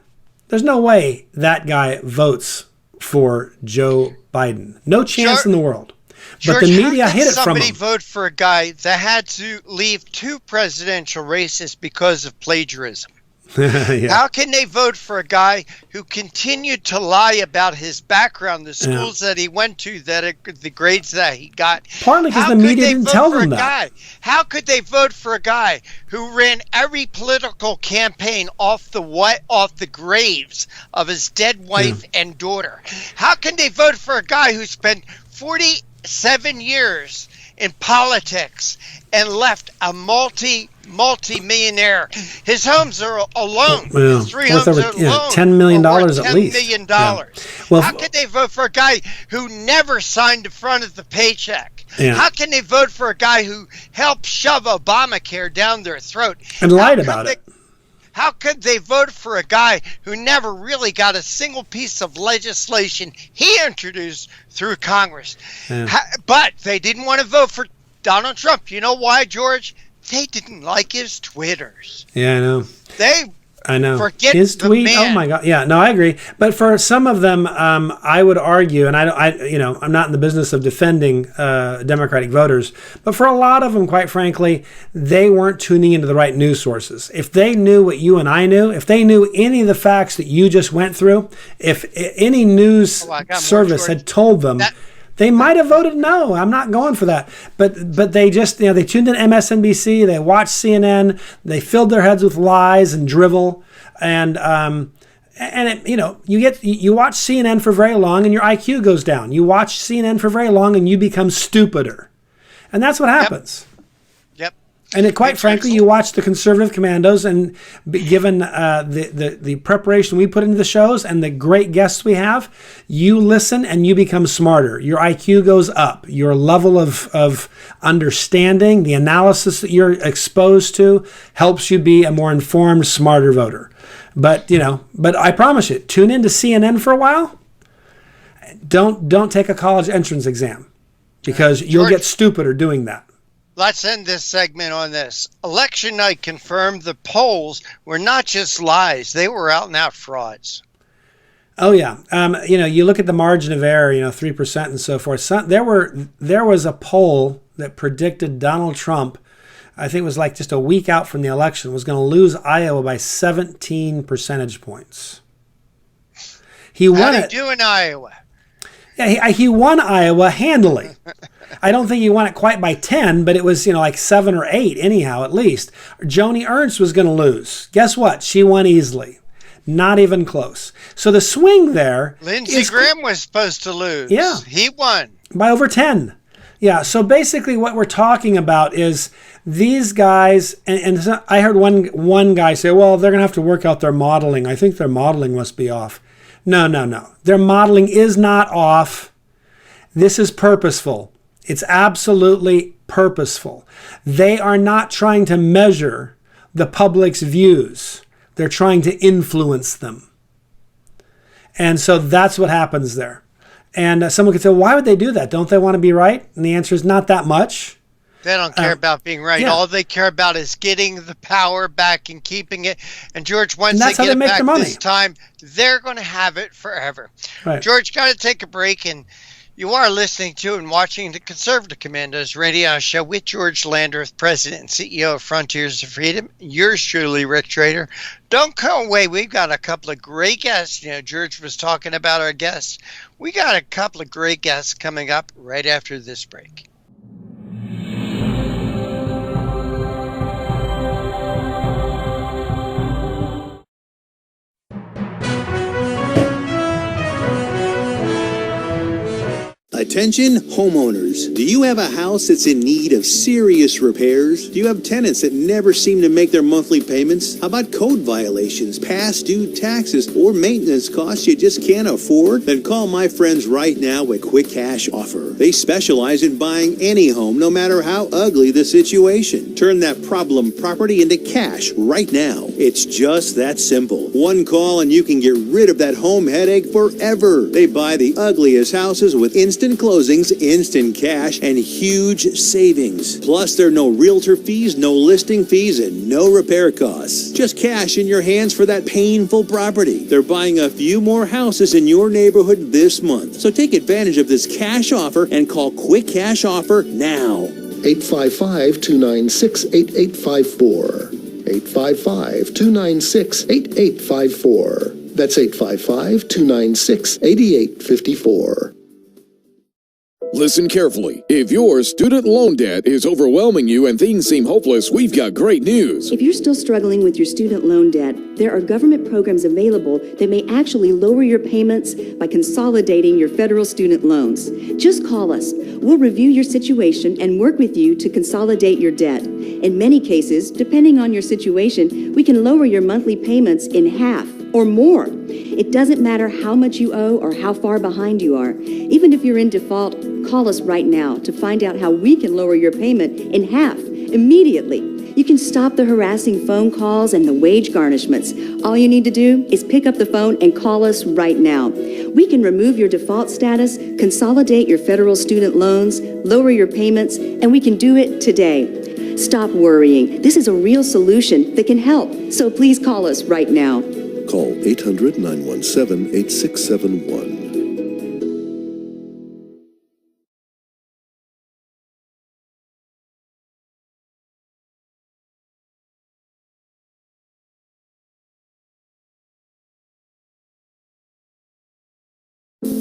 there's no way that guy votes for Joe Biden. No chance in the world. But George, the media hid it from him. Somebody vote for a guy that had to leave 2 presidential races because of plagiarism. Yeah. How can they vote for a guy who continued to lie about his background, the schools that he went to, the grades that he got? Partly because the media didn't tell them that. How could they vote for a guy who ran every political campaign off the graves of his dead wife and daughter? How can they vote for a guy who spent 47 years in politics and left a multi-millionaire. His homes are alone. Well, His three homes alone. $10 million are worth at least. $10 million. Yeah. Well, how could they vote for a guy who never signed the front of the paycheck? Yeah. How can they vote for a guy who helped shove Obamacare down their throat? And lied about it. How could they vote for a guy who never really got a single piece of legislation he introduced through Congress? Yeah. But they didn't want to vote for Donald Trump. You know why, George? They didn't like his Twitters. Yeah, I know. I know. Forget his the tweet. man. Oh my God. Yeah, no, I agree. But for some of them, I would argue, and I'm not in the business of defending Democratic voters, but for a lot of them, quite frankly, they weren't tuning into the right news sources. If they knew what you and I knew, if they knew any of the facts that you just went through, if any news service had told them. They might have voted no. I'm not going for that. But they just, they tuned in MSNBC, they watched CNN, they filled their heads with lies and drivel. And you watch CNN for very long and your IQ goes down. You watch CNN for very long and you become stupider. And that's what happens. Yep. And quite frankly, you watch the conservative Commandos, and given the preparation we put into the shows and the great guests we have, you listen and you become smarter. Your IQ goes up. Your level of understanding, the analysis that you're exposed to, helps you be a more informed, smarter voter. But I promise you, tune into CNN for a while. Don't take a college entrance exam, because you'll get stupider doing that. Let's end this segment on this. Election night confirmed the polls were not just lies. They were out and out frauds. Oh, yeah. You look at the margin of error, 3% and so forth. There was a poll that predicted Donald Trump, I think it was like just a week out from the election, was going to lose Iowa by 17 percentage points. He won How did it. he do in Iowa? Yeah, he won Iowa handily. I don't think he won it quite by 10, but it was, like 7 or 8 anyhow, at least. Joni Ernst was going to lose. Guess what? She won easily. Not even close. So the swing there. Lindsey Graham was supposed to lose. Yeah. He won. By over 10. Yeah, so basically what we're talking about is these guys, and I heard one guy say, well, they're going to have to work out their modeling. I think their modeling must be off. No. Their modeling is not off. This is purposeful. It's absolutely purposeful. They are not trying to measure the public's views. They're trying to influence them. And so that's what happens there. And someone could say, why would they do that? Don't they want to be right? And the answer is not that much. They don't care about being right. Yeah. All they care about is getting the power back and keeping it. And George, once that's they how get they it make back their money. this time, they're going to have it forever. Right. George, got to take a break. And you are listening to and watching the Conservative Commandos radio show with George Landreth, President and CEO of Frontiers of Freedom. Yours truly, Rick Trader. Don't go away. We've got a couple of great guests. George was talking about our guests. We got a couple of great guests coming up right after this break. Attention homeowners. Do you have a house that's in need of serious repairs? Do you have tenants that never seem to make their monthly payments? How about code violations, past due taxes, or maintenance costs you just can't afford? Then call my friends right now at Quick Cash Offer. They specialize in buying any home, no matter how ugly the situation. Turn that problem property into cash right now. It's just that simple. One call and you can get rid of that home headache forever. They buy the ugliest houses with instant closings, instant cash, and huge savings. Plus, there are no realtor fees, no listing fees, and no repair costs. Just cash in your hands for that painful property. They're buying a few more houses in your neighborhood this month. So take advantage of this cash offer and call Quick Cash Offer now. 855-296-8854. 855-296-8854. That's 855-296-8854. Listen carefully. If your student loan debt is overwhelming you and things seem hopeless, we've got great news. If you're still struggling with your student loan debt, there are government programs available that may actually lower your payments by consolidating your federal student loans. Just call us. We'll review your situation and work with you to consolidate your debt. In many cases, depending on your situation, we can lower your monthly payments in half or more. It doesn't matter how much you owe or how far behind you are. Even if you're in default, call us right now to find out how we can lower your payment in half immediately. You can stop the harassing phone calls and the wage garnishments. All you need to do is pick up the phone and call us right now. We can remove your default status, consolidate your federal student loans, lower your payments, and we can do it today. Stop worrying. This is a real solution that can help. So please call us right now. Call 800-917-8671.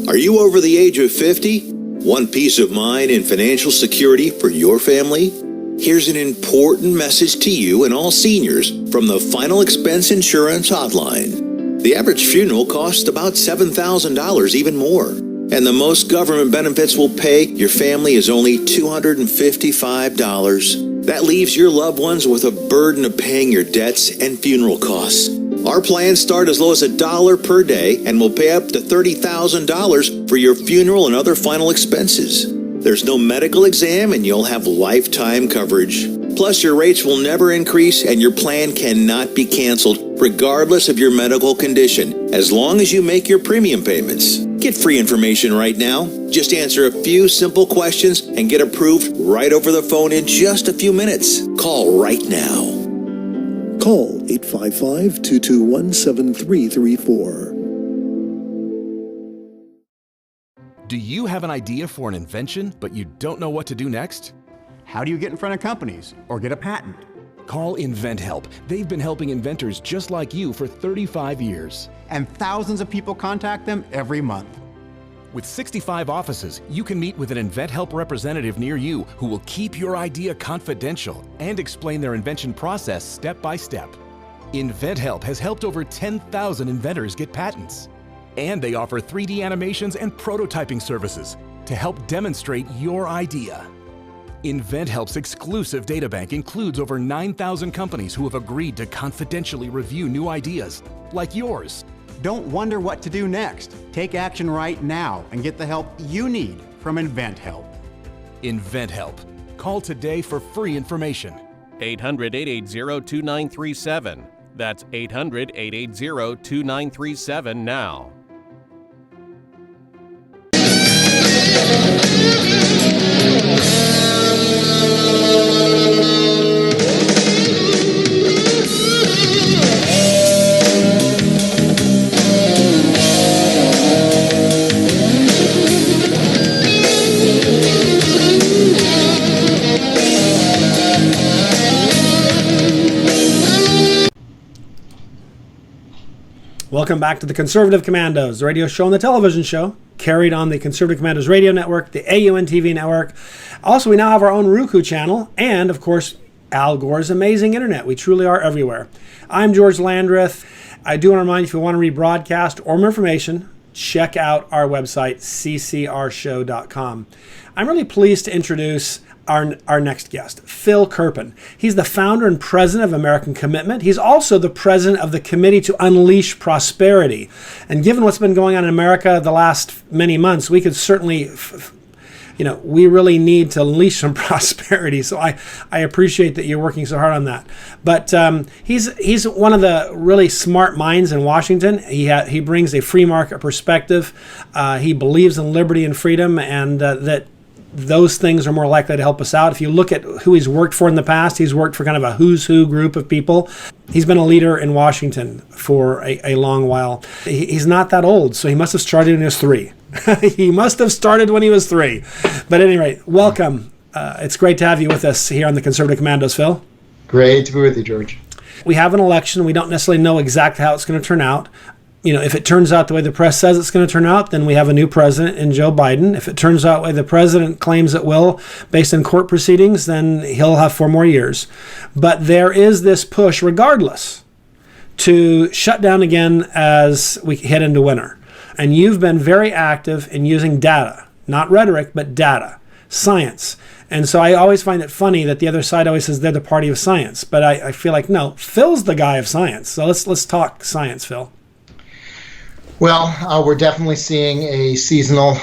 Are you over the age of 50? Want peace of mind and financial security for your family? Here's an important message to you and all seniors from the Final Expense Insurance Hotline. The average funeral costs about $7,000, even more. And the most government benefits will pay your family is only $255. That leaves your loved ones with a burden of paying your debts and funeral costs. Our plans start as low as $1 per day and will pay up to $30,000 for your funeral and other final expenses. There's no medical exam and you'll have lifetime coverage. Plus, your rates will never increase and your plan cannot be canceled regardless of your medical condition, as long as you make your premium payments. Get free information right now. Just answer a few simple questions and get approved right over the phone in just a few minutes. Call right now. Call 855-221-7334. Do you have an idea for an invention, but you don't know what to do next? How do you get in front of companies or get a patent? Call InventHelp. They've been helping inventors just like you for 35 years. And thousands of people contact them every month. With 65 offices, you can meet with an InventHelp representative near you who will keep your idea confidential and explain their invention process step by step. InventHelp has helped over 10,000 inventors get patents. And they offer 3D animations and prototyping services to help demonstrate your idea. InventHelp's exclusive databank includes over 9,000 companies who have agreed to confidentially review new ideas, like yours. Don't wonder what to do next. Take action right now and get the help you need from InventHelp. InventHelp. Call today for free information. 800-880-2937. That's 800-880-2937 now. Welcome back to the Conservative Commandos, the radio show and the television show, carried on the Conservative Commandos radio network, the AUN TV network. Also, we now have our own Roku channel, and of course, Al Gore's amazing internet. We truly are everywhere. I'm George Landreth. I do want to remind you, if you want to rebroadcast or more information, check out our website, ccrshow.com. I'm really pleased to introduce our next guest, Phil Kerpen. He's the founder and president of American Commitment. He's also the president of the Committee to Unleash Prosperity. And given what's been going on in America the last many months, we could certainly, we really need to unleash some prosperity. So I appreciate that you're working so hard on that. But he's one of the really smart minds in Washington. He brings a free market perspective. He believes in liberty and freedom, and that those things are more likely to help us out. If you look at who he's worked for in the past, he's worked for kind of a who's who group of people. He's been a leader in Washington for a long while. He's not that old, so he must have started when he was 3. He must have started when he was 3. But at any rate, welcome. It's great to have you with us here on the Conservative Commandos, Phil. Great to be with you, George. We have an election. We don't necessarily know exactly how it's going to turn out. if it turns out the way the press says it's going to turn out, then we have a new president in Joe Biden. If it turns out the way the president claims it will, based on court proceedings, then he'll have 4 more years. But there is this push, regardless, to shut down again as we head into winter. And you've been very active in using data, not rhetoric, but data, science. And so I always find it funny that the other side always says they're the party of science. But I feel like, no, Phil's the guy of science. So let's talk science, Phil. Well, we're definitely seeing a seasonal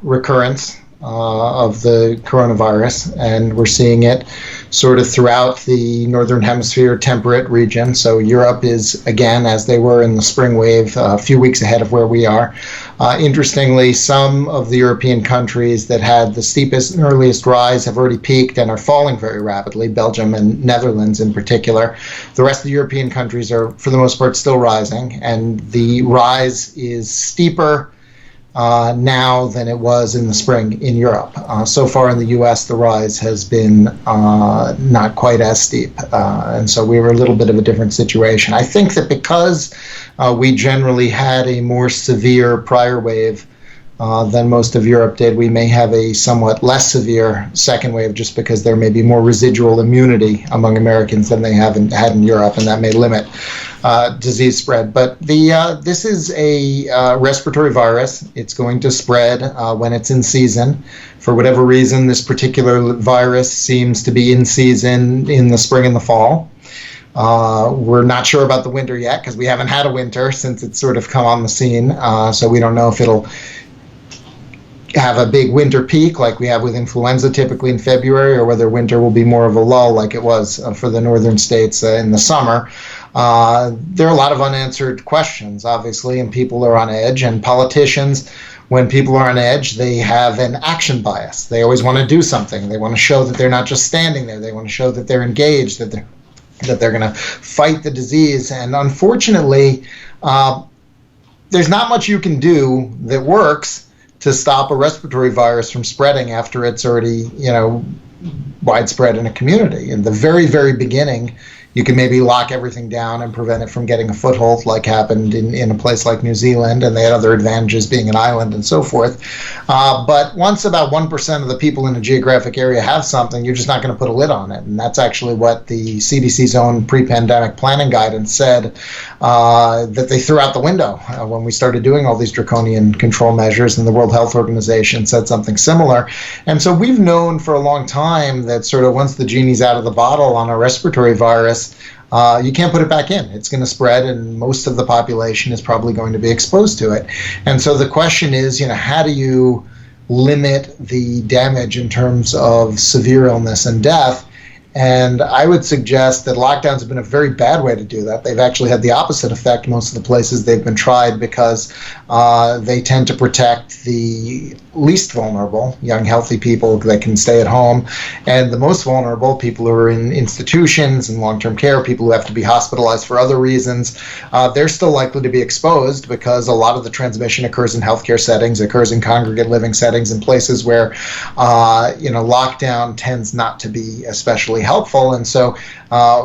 recurrence of the coronavirus, and we're seeing it sort of throughout the Northern Hemisphere temperate region. So Europe is, again, as they were in the spring wave, a few weeks ahead of where we are. Interestingly, some of the European countries that had the steepest and earliest rise have already peaked and are falling very rapidly, Belgium and Netherlands in particular. The rest of the European countries are, for the most part, still rising, and the rise is steeper now than it was in the spring in Europe. So far in the U.S., the rise has been not quite as steep, and so we were a little bit of a different situation. I think that because we generally had a more severe prior wave than most of Europe did, we may have a somewhat less severe second wave just because there may be more residual immunity among Americans than they had in Europe, and that may limit disease spread. But this is a respiratory virus. It's going to spread when it's in season. For whatever reason, this particular virus seems to be in season in the spring and the fall. We're not sure about the winter yet because we haven't had a winter since it's sort of come on the scene. So we don't know if it'll have a big winter peak like we have with influenza typically in February, or whether winter will be more of a lull like it was for the northern states in the summer. There are a lot of unanswered questions, obviously, and people are on edge. And politicians, when people are on edge, they have an action bias. They always want to do something. They want to show that they're not just standing there. They want to show that they're engaged, that they're going to fight the disease. And unfortunately, there's not much you can do that works to stop a respiratory virus from spreading after it's already, widespread in a community. In the very, very beginning, you can maybe lock everything down and prevent it from getting a foothold, like happened in a place like New Zealand, and they had other advantages being an island and so forth. But once about 1% of the people in a geographic area have something, you're just not going to put a lid on it. And that's actually what the CDC's own pre-pandemic planning guidance said that they threw out the window when we started doing all these draconian control measures, and the World Health Organization said something similar. And so we've known for a long time that sort of once the genie's out of the bottle on a respiratory virus, you can't put it back in. It's going to spread, and most of the population is probably going to be exposed to it. And so the question is, how do you limit the damage in terms of severe illness and death? And I would suggest that lockdowns have been a very bad way to do that. They've actually had the opposite effect most of the places they've been tried, because they tend to protect the least vulnerable, young, healthy people that can stay at home, and the most vulnerable, people who are in institutions and long-term care, people who have to be hospitalized for other reasons. They're still likely to be exposed because a lot of the transmission occurs in healthcare settings, occurs in congregate living settings, in places where lockdown tends not to be especially helpful. And so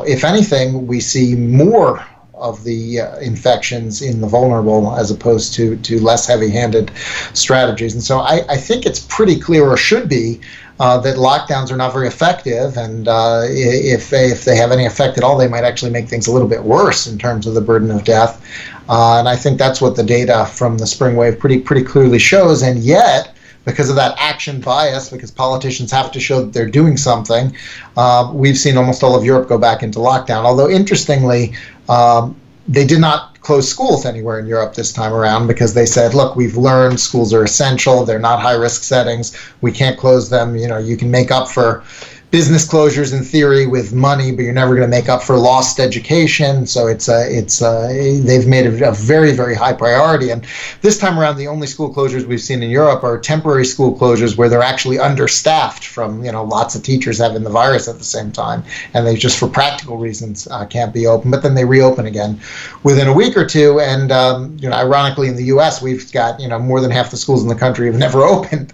if anything, we see more of the infections in the vulnerable as opposed to less heavy-handed strategies. And so I think it's pretty clear, or should be, that lockdowns are not very effective, and if they have any effect at all, they might actually make things a little bit worse in terms of the burden of death. And I think that's what the data from the spring wave pretty clearly shows. And yet, because of that action bias, because politicians have to show that they're doing something, we've seen almost all of Europe go back into lockdown. Although, interestingly, they did not close schools anywhere in Europe this time around, because they said, look, we've learned schools are essential. They're not high-risk settings. We can't close them. You can make up for business closures in theory with money, but you're never going to make up for lost education. So they've made it a very, very high priority. And this time around, the only school closures we've seen in Europe are temporary school closures where they're actually understaffed from, lots of teachers having the virus at the same time, and they just, for practical reasons, can't be open. But then they reopen again within a week or two. And ironically, in the U.S., we've got more than half the schools in the country have never opened,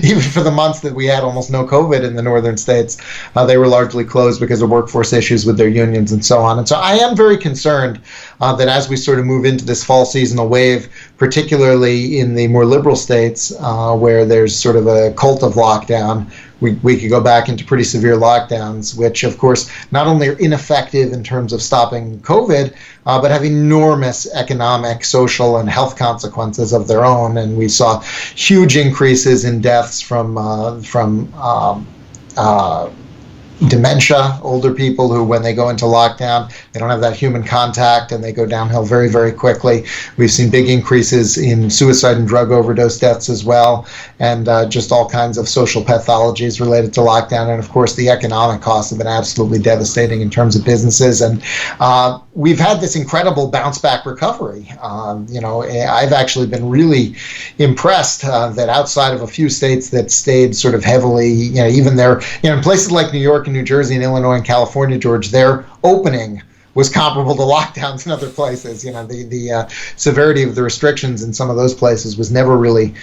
even for the months that we had almost no COVID in the northern states. states, they were largely closed because of workforce issues with their unions and so on. And so I am very concerned that as we sort of move into this fall seasonal wave, particularly in the more liberal states where there's sort of a cult of lockdown, we could go back into pretty severe lockdowns, which of course not only are ineffective in terms of stopping COVID, but have enormous economic, social, and health consequences of their own. And we saw huge increases in deaths from dementia, older people who, when they go into lockdown, they don't have that human contact and they go downhill very, very quickly. We've seen big increases in suicide and drug overdose deaths as well, and just all kinds of social pathologies related to lockdown. And of course, the economic costs have been absolutely devastating in terms of businesses. And we've had this incredible bounce back recovery. I've actually been really impressed that outside of a few states that stayed sort of heavily, even there, in places like New York and New Jersey and Illinois and California, George, their opening was comparable to lockdowns in other places. The severity of the restrictions in some of those places was never really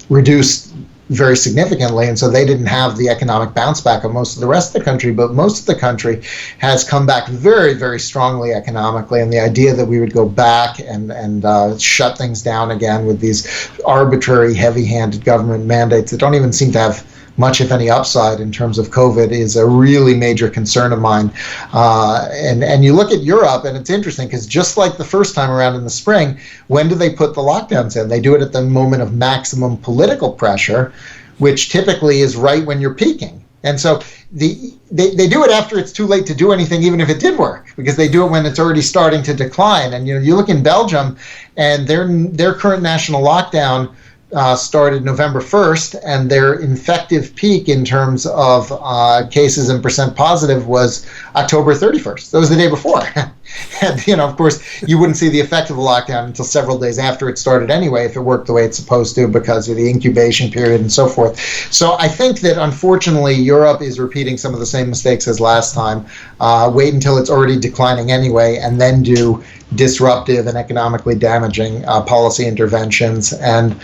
reduced very significantly, and so they didn't have the economic bounce back of most of the rest of the country, but most of the country has come back very, very strongly economically, and the idea that we would go back and shut things down again with these arbitrary, heavy-handed government mandates that don't even seem to have much, if any, upside in terms of COVID is a really major concern of mine. And you look at Europe, and it's interesting because just like the first time around in the spring, when do they put the lockdowns in? They do it at the moment of maximum political pressure, which typically is right when you're peaking. And so they do it after it's too late to do anything, even if it did work, because they do it when it's already starting to decline. And you look in Belgium, and their current national lockdown started November 1st, and their infective peak in terms of cases and percent positive was October 31st. That was the day before. And, of course, you wouldn't see the effect of the lockdown until several days after it started anyway, if it worked the way it's supposed to, because of the incubation period and so forth. So I think that, unfortunately, Europe is repeating some of the same mistakes as last time. Wait until it's already declining anyway, and then do disruptive and economically damaging policy interventions. And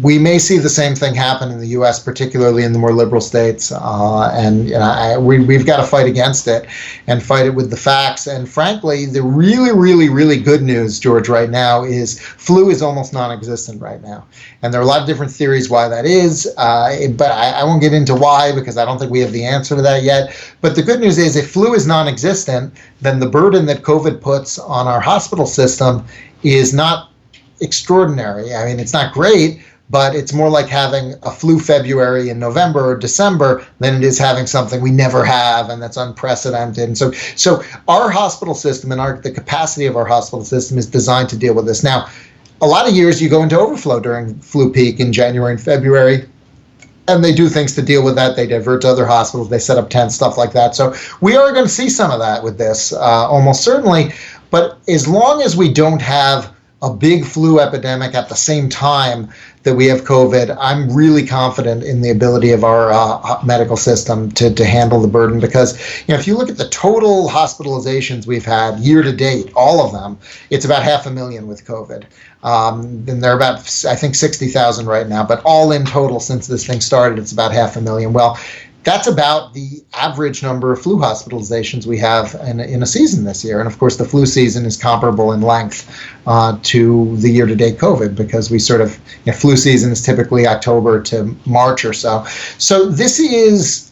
we may see the same thing happen in the U.S., particularly in the more liberal states, we've got to fight against it and fight it with the facts. And frankly, the really, really, really good news, George, right now is flu is almost non-existent right now. And there are a lot of different theories why that is, but I won't get into why, because I don't think we have the answer to that yet. But the good news is if flu is non-existent, then the burden that COVID puts on our hospital system is not extraordinary. I mean, it's not great, but it's more like having a flu February in November or December than it is having something we never have, and that's unprecedented. And so our hospital system and the capacity of our hospital system is designed to deal with this. Now, a lot of years you go into overflow during flu peak in January and February, and they do things to deal with that. They divert to other hospitals, they set up tents, stuff like that. So we are going to see some of that with this, almost certainly. But as long as we don't have a big flu epidemic at the same time that we have COVID, I'm really confident in the ability of our medical system to handle the burden, because if you look at the total hospitalizations we've had year to date, all of them, it's about 500,000 with COVID. And they're about, I think, 60,000 right now, but all in total since this thing started, it's about 500,000. Well, that's about the average number of flu hospitalizations we have in a season this year. And of course, the flu season is comparable in length to the year-to-date COVID, because we sort of, flu season is typically October to March or so. So this is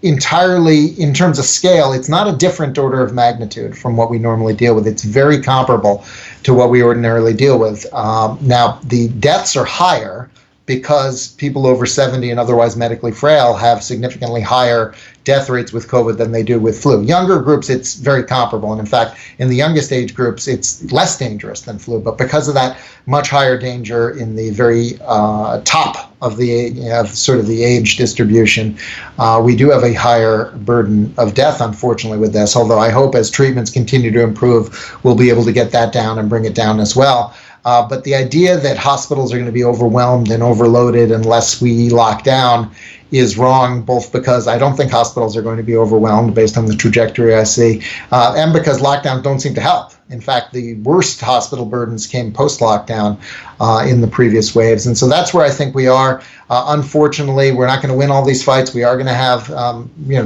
entirely, in terms of scale, it's not a different order of magnitude from what we normally deal with. It's very comparable to what we ordinarily deal with. Now, the deaths are higher, because people over 70 and otherwise medically frail have significantly higher death rates with COVID than they do with flu. Younger groups, it's very comparable. And in fact, in the youngest age groups, it's less dangerous than flu. But because of that much higher danger in the very top of the sort of the age distribution, we do have a higher burden of death, unfortunately, with this. Although I hope as treatments continue to improve, we'll be able to get that down and bring it down as well. But the idea that hospitals are going to be overwhelmed and overloaded unless we lock down is wrong, both because I don't think hospitals are going to be overwhelmed based on the trajectory I see, and because lockdowns don't seem to help. In fact, the worst hospital burdens came post-lockdown in the previous waves. And so that's where I think we are. Unfortunately, we're not going to win all these fights. We are going to have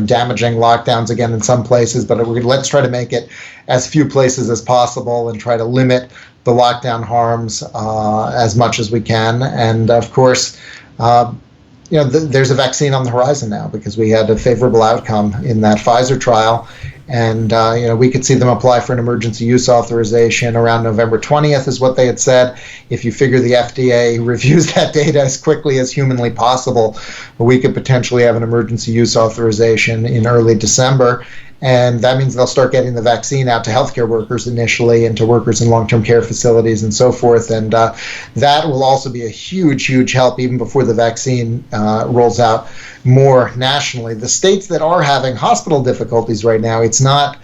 damaging lockdowns again in some places, but let's try to make it as few places as possible and try to limit the lockdown harms as much as we can. And of course, there's a vaccine on the horizon now because we had a favorable outcome in that Pfizer trial. And, we could see them apply for an emergency use authorization around November 20th is what they had said. If you figure the FDA reviews that data as quickly as humanly possible, we could potentially have an emergency use authorization in early December. And that means they'll start getting the vaccine out to healthcare workers initially and to workers in long-term care facilities and so forth. And that will also be a huge, huge help even before the vaccine rolls out more nationally. The states that are having hospital difficulties right now, it's not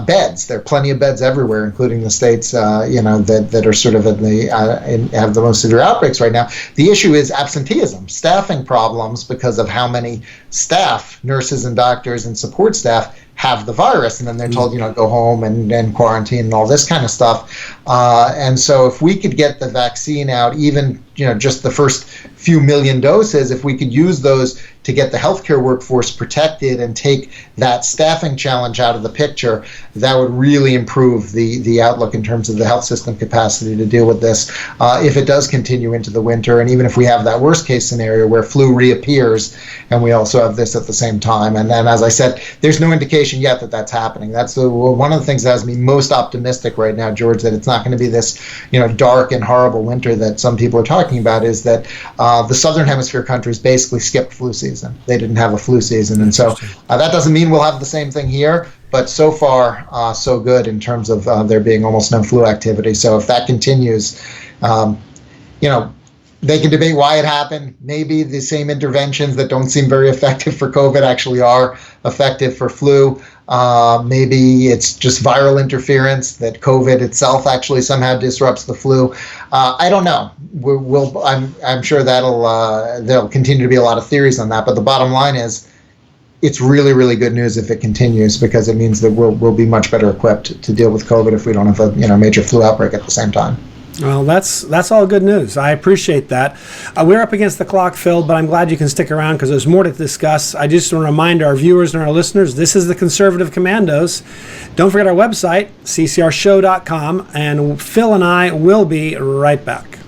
beds. There are plenty of beds everywhere, including the states that are sort of have the most severe outbreaks right now. The issue is absenteeism, staffing problems because of how many staff, nurses and doctors and support staff have the virus, and then they're told, go home and quarantine and all this kind of stuff. And so if we could get the vaccine out, even, just the first few million doses, if we could use those to get the healthcare workforce protected and take that staffing challenge out of the picture, that would really improve the outlook in terms of the health system capacity to deal with this if it does continue into the winter. And even if we have that worst case scenario where flu reappears and we also have this at the same time. And then, as I said, there's no indication yet that that's happening. That's one of the things that has me most optimistic right now, George, that it's not going to be this dark and horrible winter that some people are talking about, is that the Southern Hemisphere countries basically skipped flu season. They didn't have a flu season. And so that doesn't mean we'll have the same thing here, but so far, so good in terms of there being almost no flu activity. So if that continues, they can debate why it happened. Maybe the same interventions that don't seem very effective for COVID actually are effective for flu. Maybe it's just viral interference, that COVID itself actually somehow disrupts the flu. I don't know. I'm sure there'll continue to be a lot of theories on that. But the bottom line is, it's really, really good news if it continues, because it means that we'll be much better equipped to deal with COVID if we don't have a major flu outbreak at the same time. Well, that's all good news. I appreciate that. We're up against the clock, Phil, but I'm glad you can stick around because there's more to discuss. I just want to remind our viewers and our listeners, this is the Conservative Commandos. Don't forget our website, ccrshow.com, and Phil and I will be right back.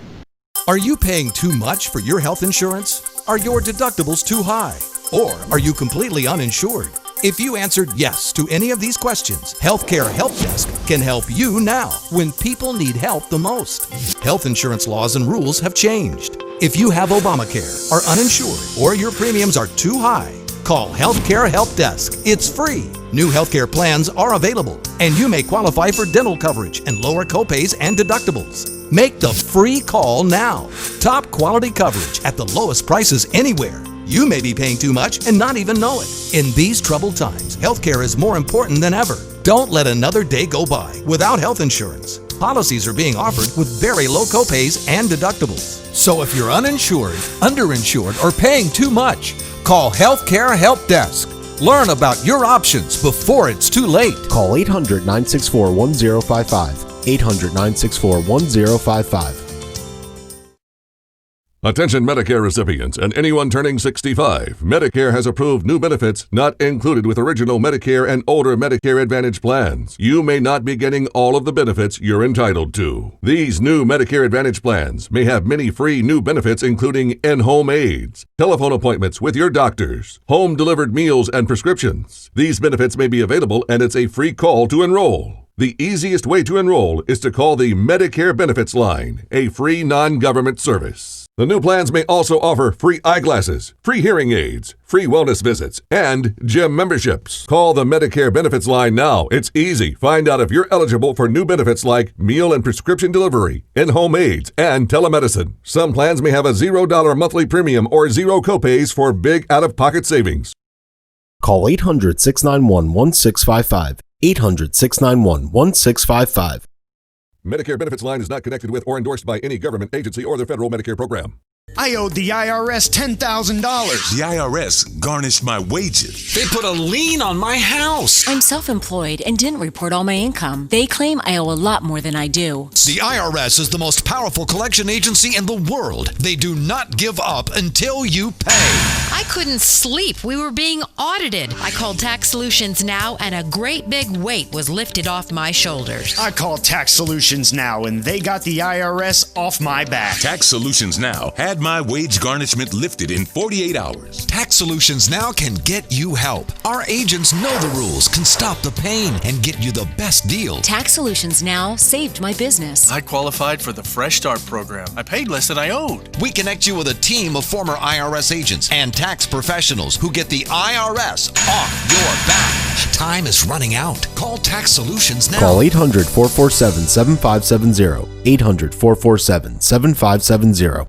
Are you paying too much for your health insurance? Are your deductibles too high? Or are you completely uninsured? If you answered yes to any of these questions, Healthcare Help Desk can help you now when people need help the most. Health insurance laws and rules have changed. If you have Obamacare, are uninsured, or your premiums are too high, call Healthcare Help Desk. It's free. New healthcare plans are available, and you may qualify for dental coverage and lower copays and deductibles. Make the free call now. Top quality coverage at the lowest prices anywhere. You may be paying too much and not even know it. In these troubled times, healthcare is more important than ever. Don't let another day go by without health insurance. Policies are being offered with very low copays and deductibles. So if you're uninsured, underinsured, or paying too much, call Healthcare Help Desk. Learn about your options before it's too late. Call 800-964-1055. 800-964-1055. Attention Medicare recipients and anyone turning 65. Medicare has approved new benefits not included with original Medicare and older Medicare Advantage plans. You may not be getting all of the benefits you're entitled to. These new Medicare Advantage plans may have many free new benefits, including in-home aids, telephone appointments with your doctors, home-delivered meals and prescriptions. These benefits may be available, and it's a free call to enroll. The easiest way to enroll is to call the Medicare Benefits Line, a free non-government service. The new plans may also offer free eyeglasses, free hearing aids, free wellness visits, and gym memberships. Call the Medicare Benefits Line now. It's easy. Find out if you're eligible for new benefits like meal and prescription delivery, in-home aids, and telemedicine. Some plans may have a $0 monthly premium or zero copays for big out-of-pocket savings. Call 800-691-1655. 800-691-1655. Medicare Benefits line is not connected with or endorsed by any government agency or the federal Medicare program. I owed the IRS $10,000. The IRS garnished my wages. They put a lien on my house. I'm self-employed and didn't report all my income. They claim I owe a lot more than I do. The IRS is the most powerful collection agency in the world. They do not give up until you pay. I couldn't sleep. We were being audited. I called Tax Solutions Now, and a great big weight was lifted off my shoulders. I called Tax Solutions Now, and they got the IRS off my back. Tax Solutions Now had my wage garnishment lifted in 48 hours. Tax Solutions Now can get you help. Our agents know the rules, can stop the pain, and get you the best deal. Tax Solutions Now saved my business. I qualified for the Fresh Start program. I paid less than I owed. We connect you with a team of former IRS agents and tax professionals who get the IRS off your back. Time is running out. Call Tax Solutions now. Call 800-447-7570. 800-447-7570.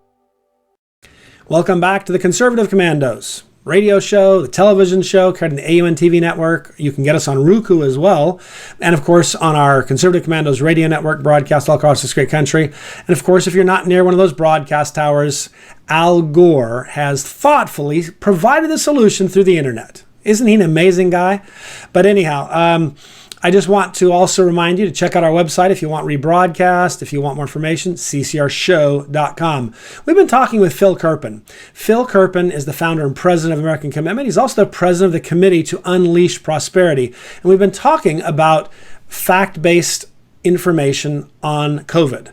Welcome back to the Conservative Commandos radio show, the television show, carried on the AUN TV network. You can get us on Roku as well. And of course, on our Conservative Commandos radio network, broadcast all across this great country. And of course, if you're not near one of those broadcast towers, Al Gore has thoughtfully provided the solution through the internet. Isn't he an amazing guy? But anyhow, I just want to also remind you to check out our website if you want rebroadcast, if you want more information, ccrshow.com. We've been talking with Phil Kerpen. Phil Kerpen is the founder and president of American Commitment. He's also the president of the Committee to Unleash Prosperity. And we've been talking about fact-based information on COVID.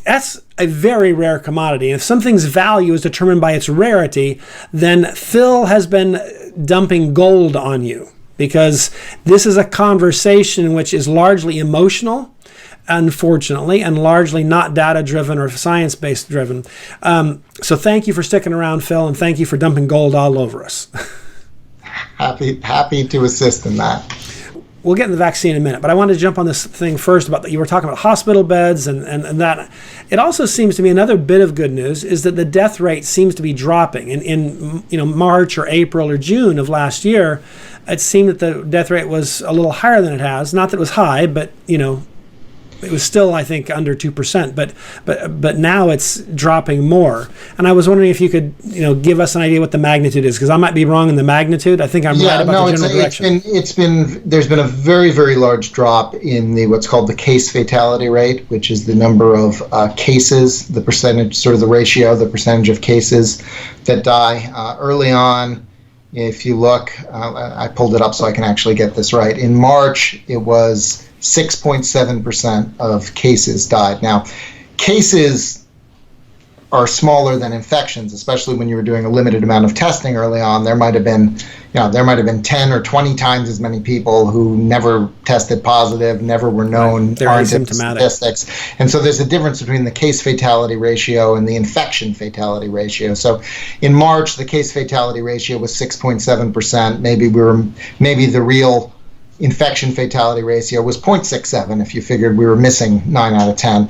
That's a very rare commodity. And if something's value is determined by its rarity, then Phil has been dumping gold on you, because this is a conversation which is largely emotional, unfortunately, and largely not data-driven or science-based driven. So thank you for sticking around, Phil, and thank you for dumping gold all over us. Happy to assist in that. We'll get into the vaccine in a minute, but I wanted to jump on this thing first about that. You were talking about hospital beds and that. It also seems to be another bit of good news is that the death rate seems to be dropping. In March or April or June of last year, it seemed that the death rate was a little higher than it has. Not that it was high, but it was still, I think, under 2%. But now it's dropping more. And I was wondering if you could give us an idea what the magnitude is, because I might be wrong in the magnitude. I think I'm right about the general direction. There's been a very, very large drop in what's called the case fatality rate, which is the number of cases, the percentage, sort of the ratio, the percentage of cases that die early on. If you look, I pulled it up so I can actually get this right. In March, it was 6.7% of cases died. Now, cases are smaller than infections, especially when you were doing a limited amount of testing early on. There might have been 10 or 20 times as many people who never tested positive, never were known, right. They're asymptomatic. Statistics. And so there's a difference between the case fatality ratio and the infection fatality ratio. So in March, the case fatality ratio was 6.7%. Maybe the real infection fatality ratio was 0.67 if you figured we were missing 9 out of 10.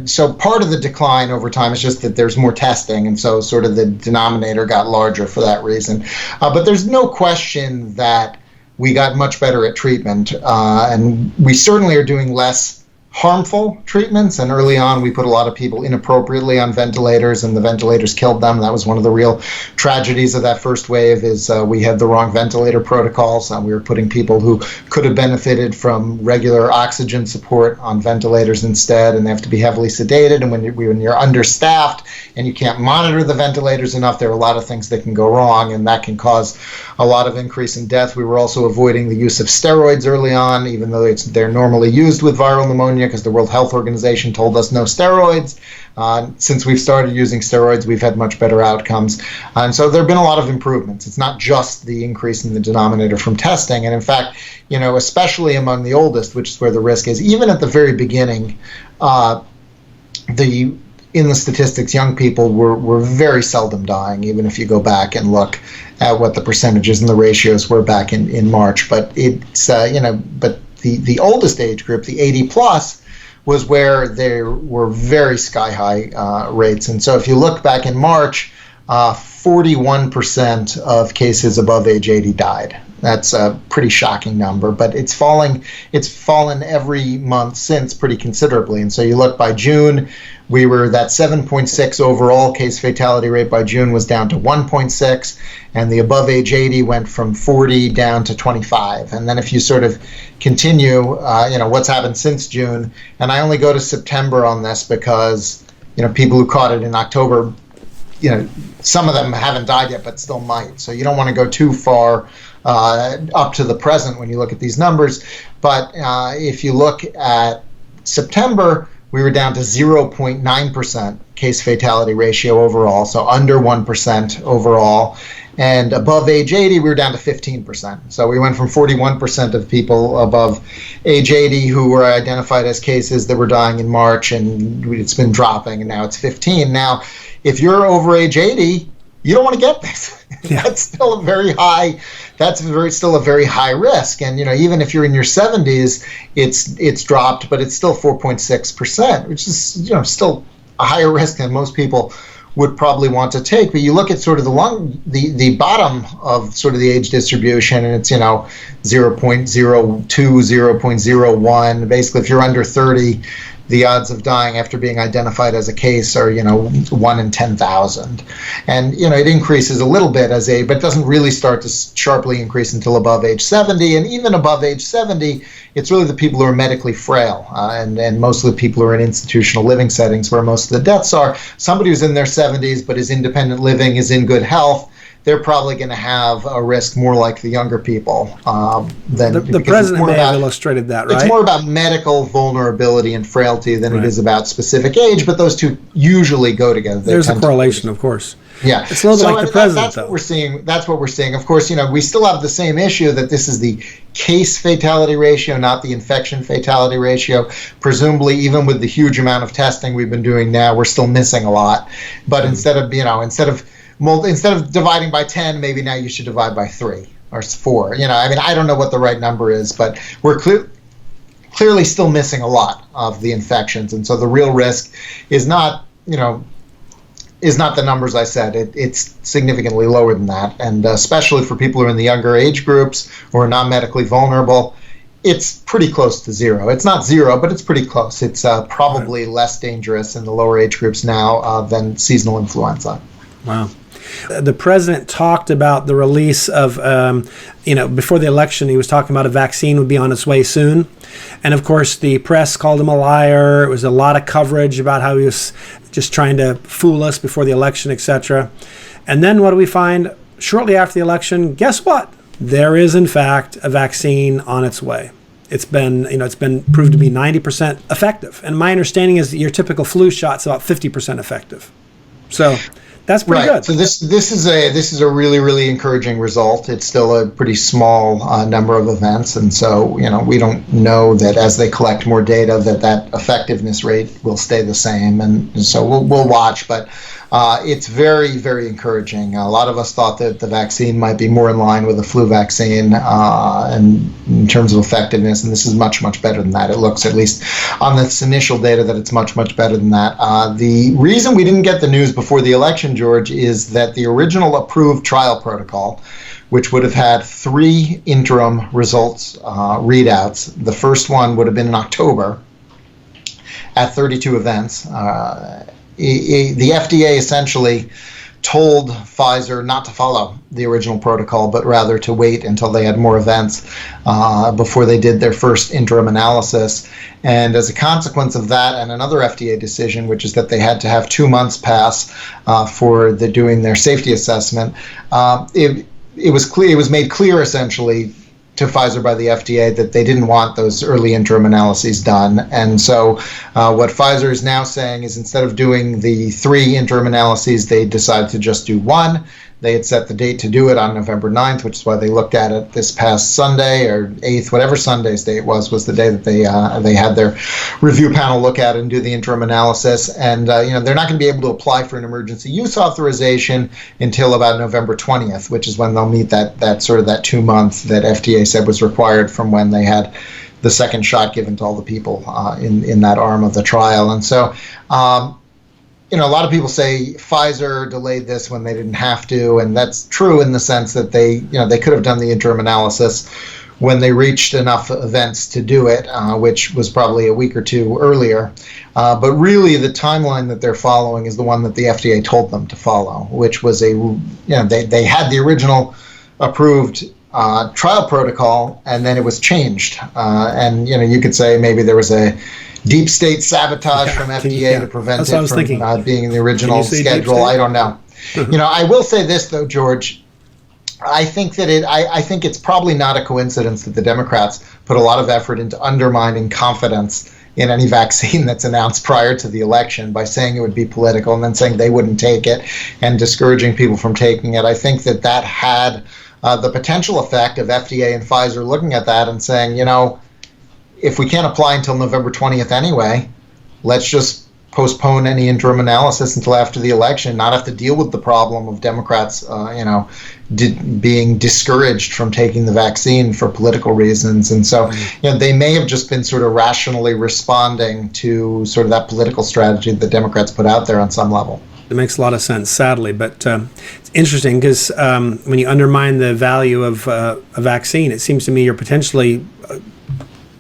So part of the decline over time is just that there's more testing, and so sort of the denominator got larger for that reason. But there's no question that we got much better at treatment, and we certainly are doing less harmful treatments. And early on, we put a lot of people inappropriately on ventilators, and the ventilators killed them. That was one of the real tragedies of that first wave, is we had the wrong ventilator protocols. We were putting people who could have benefited from regular oxygen support on ventilators instead, and they have to be heavily sedated. And when you're understaffed and you can't monitor the ventilators enough, there are a lot of things that can go wrong, and that can cause a lot of increase in death. We were also avoiding the use of steroids early on, even though they're normally used with viral pneumonia, because the World Health Organization told us no steroids. Since we've started using steroids, we've had much better outcomes. And so there have been a lot of improvements. It's not just the increase in the denominator from testing. And in fact, especially among the oldest, which is where the risk is, even at the very beginning, in the statistics, young people were very seldom dying, even if you go back and look at what the percentages and the ratios were back in March. But it's, but the oldest age group, the 80 plus, was where there were very sky-high rates. And so if you look back in March, 41% of cases above age 80 died. That's a pretty shocking number, but it's fallen every month since pretty considerably. And so you look by June, we were that 7.6 overall case fatality rate by June was down to 1.6, and the above age 80 went from 40 down to 25. And then if you sort of continue, what's happened since June, and I only go to September on this because, people who caught it in October, some of them haven't died yet, but still might. So you don't want to go too far up to the present when you look at these numbers. But if you look at September, we were down to 0.9% case fatality ratio overall, so under 1% overall. And above age 80, we were down to 15%. So we went from 41% of people above age 80 who were identified as cases that were dying in March, and it's been dropping, and now it's 15. Now, if you're over age 80, you don't want to get this. Yeah. That's still a very high. Still a very high risk. And even if you're in your 70s, it's dropped, but it's still 4.6%, which is still a higher risk than most people would probably want to take. But you look at sort of the bottom of sort of the age distribution, and it's 0.02, 0.01. Basically, if you're under 30, the odds of dying after being identified as a case are 1 in 10,000, and it increases a little bit but it doesn't really start to sharply increase until above age 70. And even above age 70, it's really the people who are medically frail, and most of the people who are in institutional living settings where most of the deaths are. Somebody who's in their 70s but is independent living, is in good health, they're probably going to have a risk more like the younger people than the president may have illustrated that, right? It's more about medical vulnerability and frailty than it is about specific age, but those two usually go together. There's a correlation, of course. Yeah, it's a little bit like the president, that's what we're seeing. That's what we're seeing. Of course, we still have the same issue that this is the case fatality ratio, not the infection fatality ratio. Presumably, even with the huge amount of testing we've been doing now, we're still missing a lot. But instead of dividing by 10, maybe now you should divide by 3 or 4. I don't know what the right number is, but we're clearly still missing a lot of the infections. And so the real risk is not the numbers I said. It's significantly lower than that. And especially for people who are in the younger age groups or are not medically vulnerable, it's pretty close to 0. It's not 0, but it's pretty close. It's probably less dangerous in the lower age groups now than seasonal influenza. Wow. The president talked about the release of, before the election, he was talking about a vaccine would be on its way soon. And of course, the press called him a liar. It was a lot of coverage about how he was just trying to fool us before the election, etc. And then what do we find shortly after the election? Guess what? There is, in fact, a vaccine on its way. It's been proved to be 90% effective. And my understanding is that your typical flu shot's about 50% effective. So that's pretty good. So this is a really, really encouraging result. It's still a pretty small number of events, and so we don't know that as they collect more data that effectiveness rate will stay the same, and so we'll watch. But it's very, very encouraging. A lot of us thought that the vaccine might be more in line with the flu vaccine and in terms of effectiveness, and this is much, much better than that. It looks, at least on this initial data, that it's much, much better than that. The reason we didn't get the news before the election, George, is that the original approved trial protocol, which would have had 3 interim results readouts, the first one would have been in October at 32 events. The FDA essentially told Pfizer not to follow the original protocol, but rather to wait until they had more events before they did their first interim analysis. And as a consequence of that, and another FDA decision, which is that they had to have 2 months pass for doing their safety assessment, it was made clear essentially to Pfizer by the FDA that they didn't want those early interim analyses done. And so what Pfizer is now saying is, instead of doing the 3 interim analyses, they decided to just do 1. They had set the date to do it on November 9th, which is why they looked at it this past Sunday, or 8th, whatever Sunday's date was the day that they had their review panel look at it and do the interim analysis. And they're not going to be able to apply for an emergency use authorization until about November 20th, which is when they'll meet that sort of that 2 month that FDA said was required from when they had the second shot given to all the people in that arm of the trial. And so a lot of people say Pfizer delayed this when they didn't have to, and that's true in the sense that they could have done the interim analysis when they reached enough events to do it, which was probably a week or two earlier. But really, the timeline that they're following is the one that the FDA told them to follow, which was they had the original approved trial protocol, and then it was changed. And you could say maybe there was a deep state sabotage from FDA to prevent it from being in the original schedule. I don't know. I will say this though, George. I think that I think it's probably not a coincidence that the Democrats put a lot of effort into undermining confidence in any vaccine that's announced prior to the election by saying it would be political and then saying they wouldn't take it and discouraging people from taking it. I think that had the potential effect of FDA and Pfizer looking at that and saying, if we can't apply until November 20th anyway, let's just postpone any interim analysis until after the election, not have to deal with the problem of Democrats, being discouraged from taking the vaccine for political reasons. And so, they may have just been sort of rationally responding to sort of that political strategy that the Democrats put out there on some level. It makes a lot of sense, sadly, but it's interesting because when you undermine the value of a vaccine, it seems to me you're potentially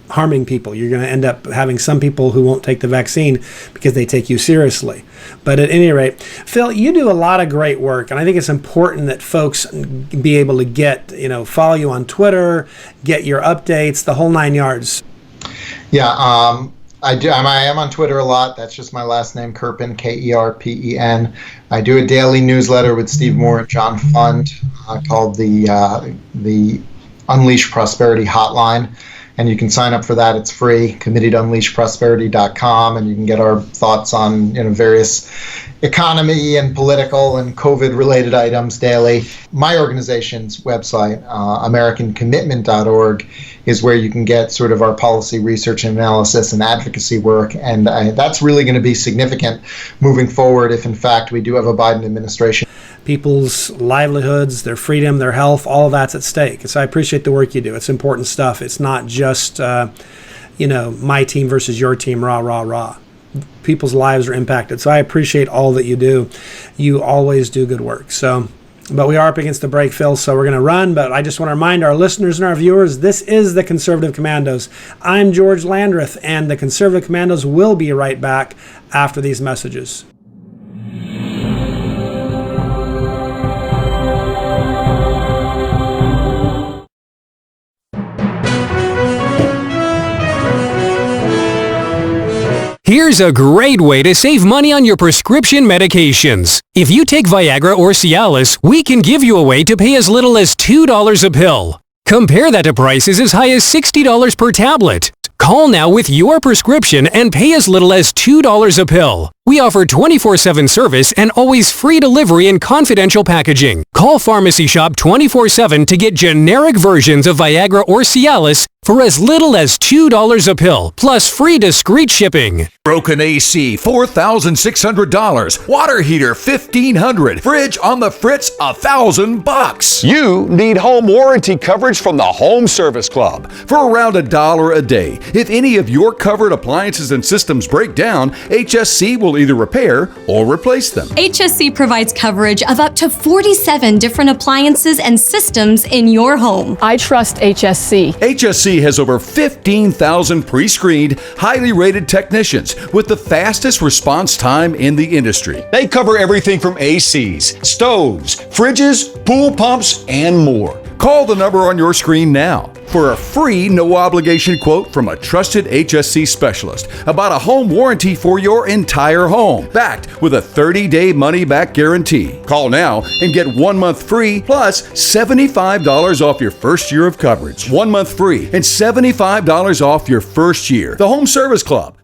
harming people. You're going to end up having some people who won't take the vaccine because they take you seriously. But at any rate, Phil, you do a lot of great work, and I think it's important that folks be able to get, follow you on Twitter, get your updates, the whole 9 yards. Yeah, I do. I am on Twitter a lot. That's just my last name, Kerpen, Kerpen. I do a daily newsletter with Steve Moore and John Fund called the Unleash Prosperity Hotline. And you can sign up for that. It's free, committee-to-unleashprosperity.com, and you can get our thoughts on various economy and political and COVID-related items daily. My organization's website, AmericanCommitment.org, is where you can get sort of our policy research and analysis and advocacy work, and that's really going to be significant moving forward if, in fact, we do have a Biden administration. People's livelihoods, their freedom, their health, all of that's at stake. So I appreciate the work you do. It's important stuff. It's not just, my team versus your team, rah, rah, rah. People's lives are impacted. So I appreciate all that you do. You always do good work. But we are up against the break, Phil, so we're going to run. But I just want to remind our listeners and our viewers, this is the Conservative Commandos. I'm George Landreth, and the Conservative Commandos will be right back after these messages. Here's a great way to save money on your prescription medications. If you take Viagra or Cialis, we can give you a way to pay as little as $2 a pill. Compare that to prices as high as $60 per tablet. Call now with your prescription and pay as little as $2 a pill. We offer 24/7 service and always free delivery and confidential packaging. Call Pharmacy Shop 24/7 to get generic versions of Viagra or Cialis for as little as $2 a pill, plus free discreet shipping. Broken AC, $4,600. Water heater, $1,500. Fridge on the fritz, $1,000. You need home warranty coverage from the Home Service Club for around $1 a day. If any of your covered appliances and systems break down, HSC will either repair or replace them. HSC provides coverage of up to 47 different appliances and systems in your home. I trust HSC. HSC has over 15,000 pre-screened, highly rated technicians with the fastest response time in the industry. They cover everything from ACs, stoves, fridges, pool pumps, and more. Call the number on your screen now for a free no-obligation quote from a trusted HSC specialist about a home warranty for your entire home, backed with a 30-day money-back guarantee. Call now and get 1 month free plus $75 off your first year of coverage. 1 month free and $75 off your first year. The Home Service Club.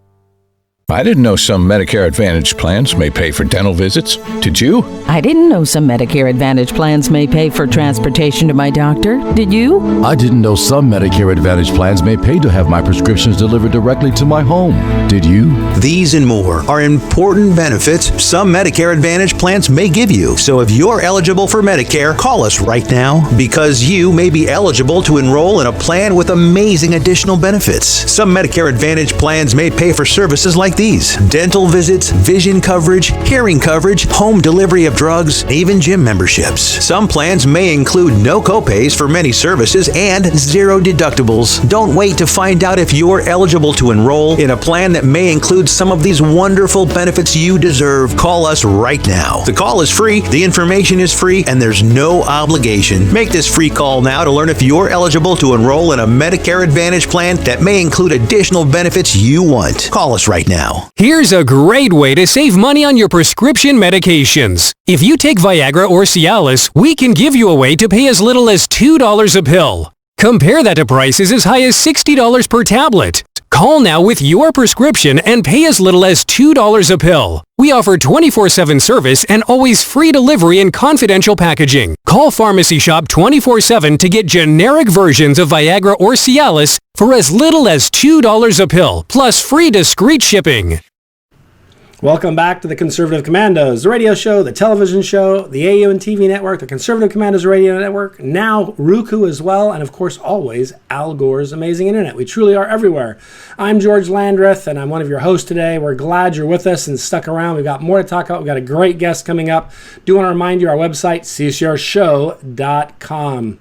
I didn't know some Medicare Advantage plans may pay for dental visits. Did you? I didn't know some Medicare Advantage plans may pay for transportation to my doctor. Did you? I didn't know some Medicare Advantage plans may pay to have my prescriptions delivered directly to my home. Did you? These and more are important benefits some Medicare Advantage plans may give you. So if you're eligible for Medicare, call us right now because you may be eligible to enroll in a plan with amazing additional benefits. Some Medicare Advantage plans may pay for services like like these: dental visits, vision coverage, hearing coverage, home delivery of drugs, even gym memberships. Some plans may include no copays for many services and 0 deductibles. Don't wait to find out if you're eligible to enroll in a plan that may include some of these wonderful benefits you deserve. Call us right now. The call is free, the information is free, and there's no obligation. Make this free call now to learn if you're eligible to enroll in a Medicare Advantage plan that may include additional benefits you want. Call us right now. Here's a great way to save money on your prescription medications. If you take Viagra or Cialis, we can give you a way to pay as little as $2 a pill. Compare that to prices as high as $60 per tablet. Call now with your prescription and pay as little as $2 a pill. We offer 24/7 service and always free delivery and confidential packaging. Call Pharmacy Shop 24/7 to get generic versions of Viagra or Cialis for as little as $2 a pill, plus free discreet shipping. Welcome back to the Conservative Commandos, the radio show, the television show, the AU and TV network, the Conservative Commandos radio network, now Roku as well, and of course always Al Gore's amazing internet. We truly are everywhere. I'm George Landreth, and I'm one of your hosts today. We're glad you're with us and stuck around. We've got more to talk about. We've got a great guest coming up. Do want to remind you our website, ccrshow.com.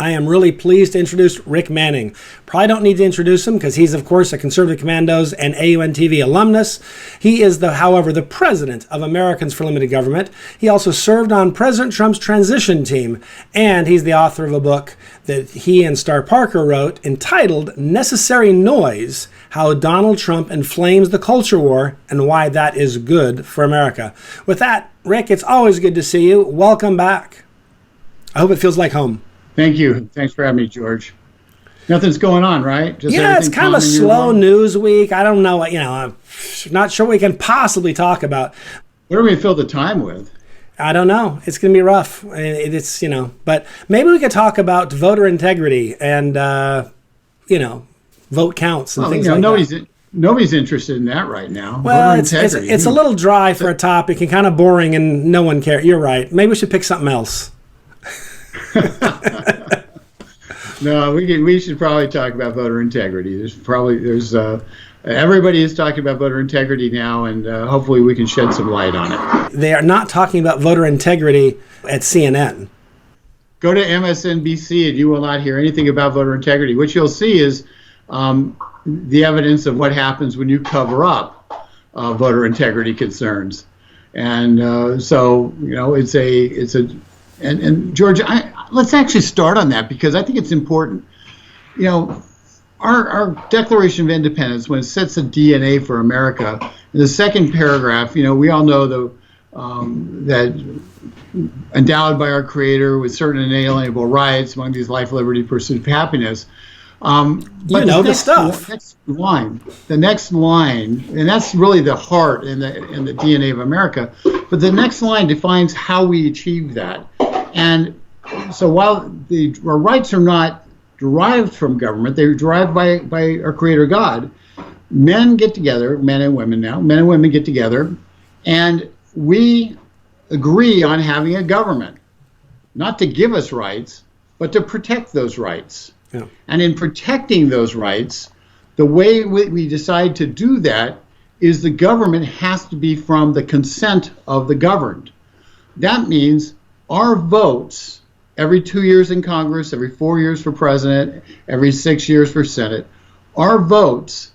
I am really pleased to introduce Rick Manning. Probably don't need to introduce him because he's, of course, a Conservative Commandos and AUN-TV alumnus. He is, however, the president of Americans for Limited Government. He also served on President Trump's transition team, and he's the author of a book that he and Star Parker wrote entitled Necessary Noise: How Donald Trump Inflames the Culture War and Why That Is Good for America. With that, Rick, it's always good to see you. Welcome back. I hope it feels like home. Thank you. Thanks for having me, George. Nothing's going on, right? Just it's kind of a slow news week. I don't know. I'm not sure what we can possibly talk about. What are we going to fill the time with? I don't know. It's going to be rough. It's, but maybe we could talk about voter integrity and, vote counts and things like that. Nobody's interested in that right now. Well, it's a little dry for a topic and kind of boring, and no one cares. You're right. Maybe we should pick something else. No, we should probably talk about voter integrity. Everybody is talking about voter integrity now, and hopefully we can shed some light on it. They are not talking about voter integrity at CNN. Go to MSNBC and you will not hear anything about voter integrity. What you'll see is the evidence of what happens when you cover up voter integrity concerns, and And George, let's actually start on that because I think it's important. Our Declaration of Independence, when it sets the DNA for America, in the second paragraph, we all know that endowed by our Creator with certain inalienable rights, among these life, liberty, pursuit of happiness. But the stuff. The next line, and that's really the heart and the DNA of America. But the next line defines how we achieve that. And so while our rights are not derived from government, they're derived by our Creator God. Men get together, men and women get together, and we agree on having a government, not to give us rights, but to protect those rights. Yeah. And in protecting those rights, the way we decide to do that is the government has to be from the consent of the governed. That means our votes, every 2 years in Congress, every 4 years for president, every 6 years for Senate, our votes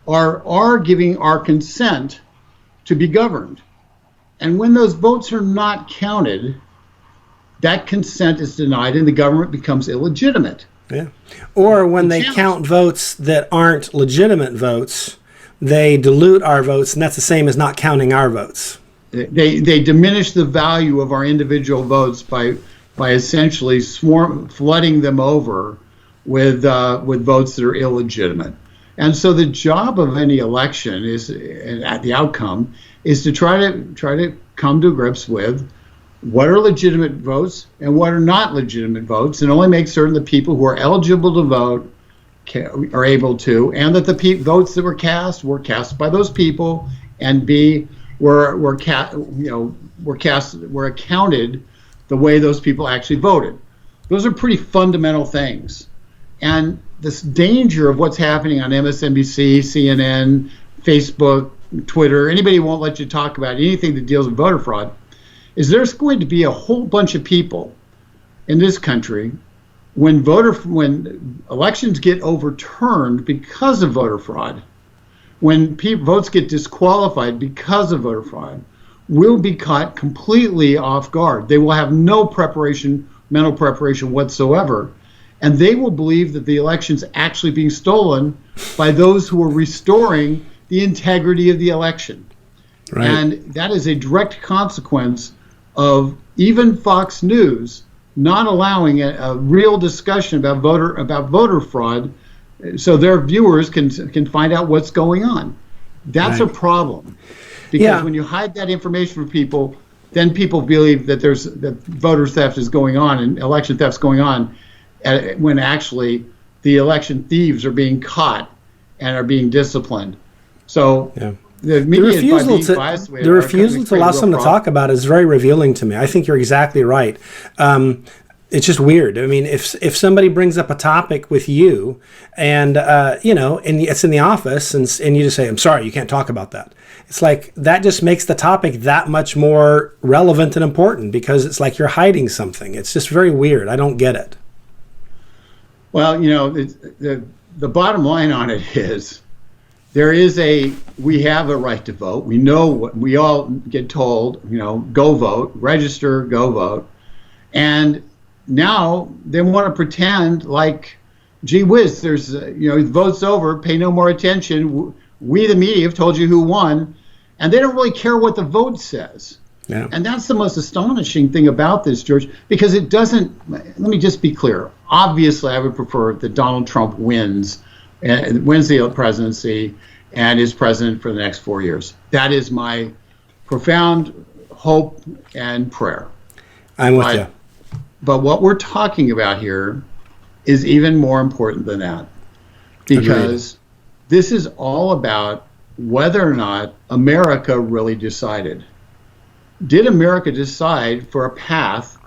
are giving our consent to be governed. And when those votes are not counted, that consent is denied and the government becomes illegitimate. Yeah. Or when they count votes that aren't legitimate votes, they dilute our votes, and that's the same as not counting our votes. They diminish the value of our individual votes by essentially flooding them over with votes that are illegitimate. And so the job of any election is, at the outcome, is to try to come to grips with what are legitimate votes and what are not legitimate votes, and only make certain the people who are eligible to vote are able to, and that the votes that were cast by those people, and B, were accounted the way those people actually voted. Those are pretty fundamental things. And this danger of what's happening on MSNBC, CNN, Facebook, Twitter, anybody won't let you talk about anything that deals with voter fraud, is there's going to be a whole bunch of people in this country when elections get overturned because of voter fraud, when votes get disqualified because of voter fraud, will be caught completely off guard. They will have no mental preparation whatsoever, and they will believe that the election's actually being stolen by those who are restoring the integrity of the election. Right. And that is a direct consequence of even Fox News not allowing a real discussion about voter fraud, so their viewers can find out what's going on. That's right. A problem, because when you hide that information from people, then people believe that that voter theft is going on and election theft is going on, when actually the election thieves are being caught and are being disciplined. So the refusal to allow someone to talk about it is very revealing to me. I think you're exactly right. It's just weird. I mean, if somebody brings up a topic with you, and and it's in the office, and you just say, "I'm sorry, you can't talk about that." It's like that just makes the topic that much more relevant and important, because it's like you're hiding something. It's just very weird. I don't get it. Well, the bottom line on it is, we have a right to vote. We know what we all get told, go vote, register, go vote. And now they want to pretend like, gee whiz, there's, vote's over, pay no more attention. We, the media, have told you who won, and they don't really care what the vote says. Yeah. And that's the most astonishing thing about this, George, because it doesn't, let me just be clear. Obviously, I would prefer that Donald Trump wins the presidency and is president for the next 4 years. That is my profound hope and prayer. I'm with you. But what we're talking about here is even more important than that, because this is all about whether or not America really decided. Did America decide for a path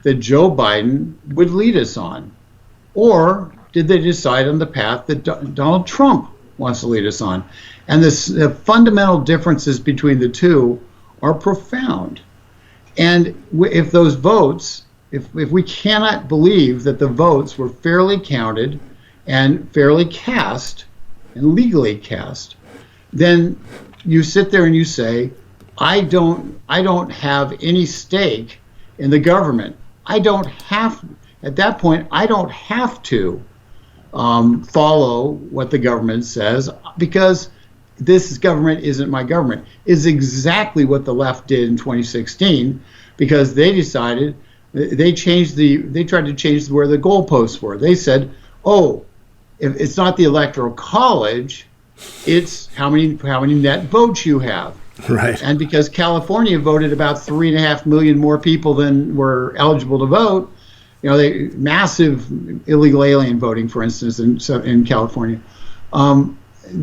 that Joe Biden would lead us on? Or did they decide on the path that Donald Trump wants to lead us on? And the fundamental differences between the two are profound. And if those votes, if we cannot believe that the votes were fairly counted and fairly cast and legally cast, then you sit there and you say, I don't have any stake in the government. At that point, I don't have to follow what the government says, because this government isn't my government. Is exactly what the left did in 2016, because they decided, they tried to change where the goalposts were. They said, if it's not the Electoral College, it's how many net votes you have. Right. And because California voted about 3.5 million more people than were eligible to vote, massive illegal alien voting, for instance, in California,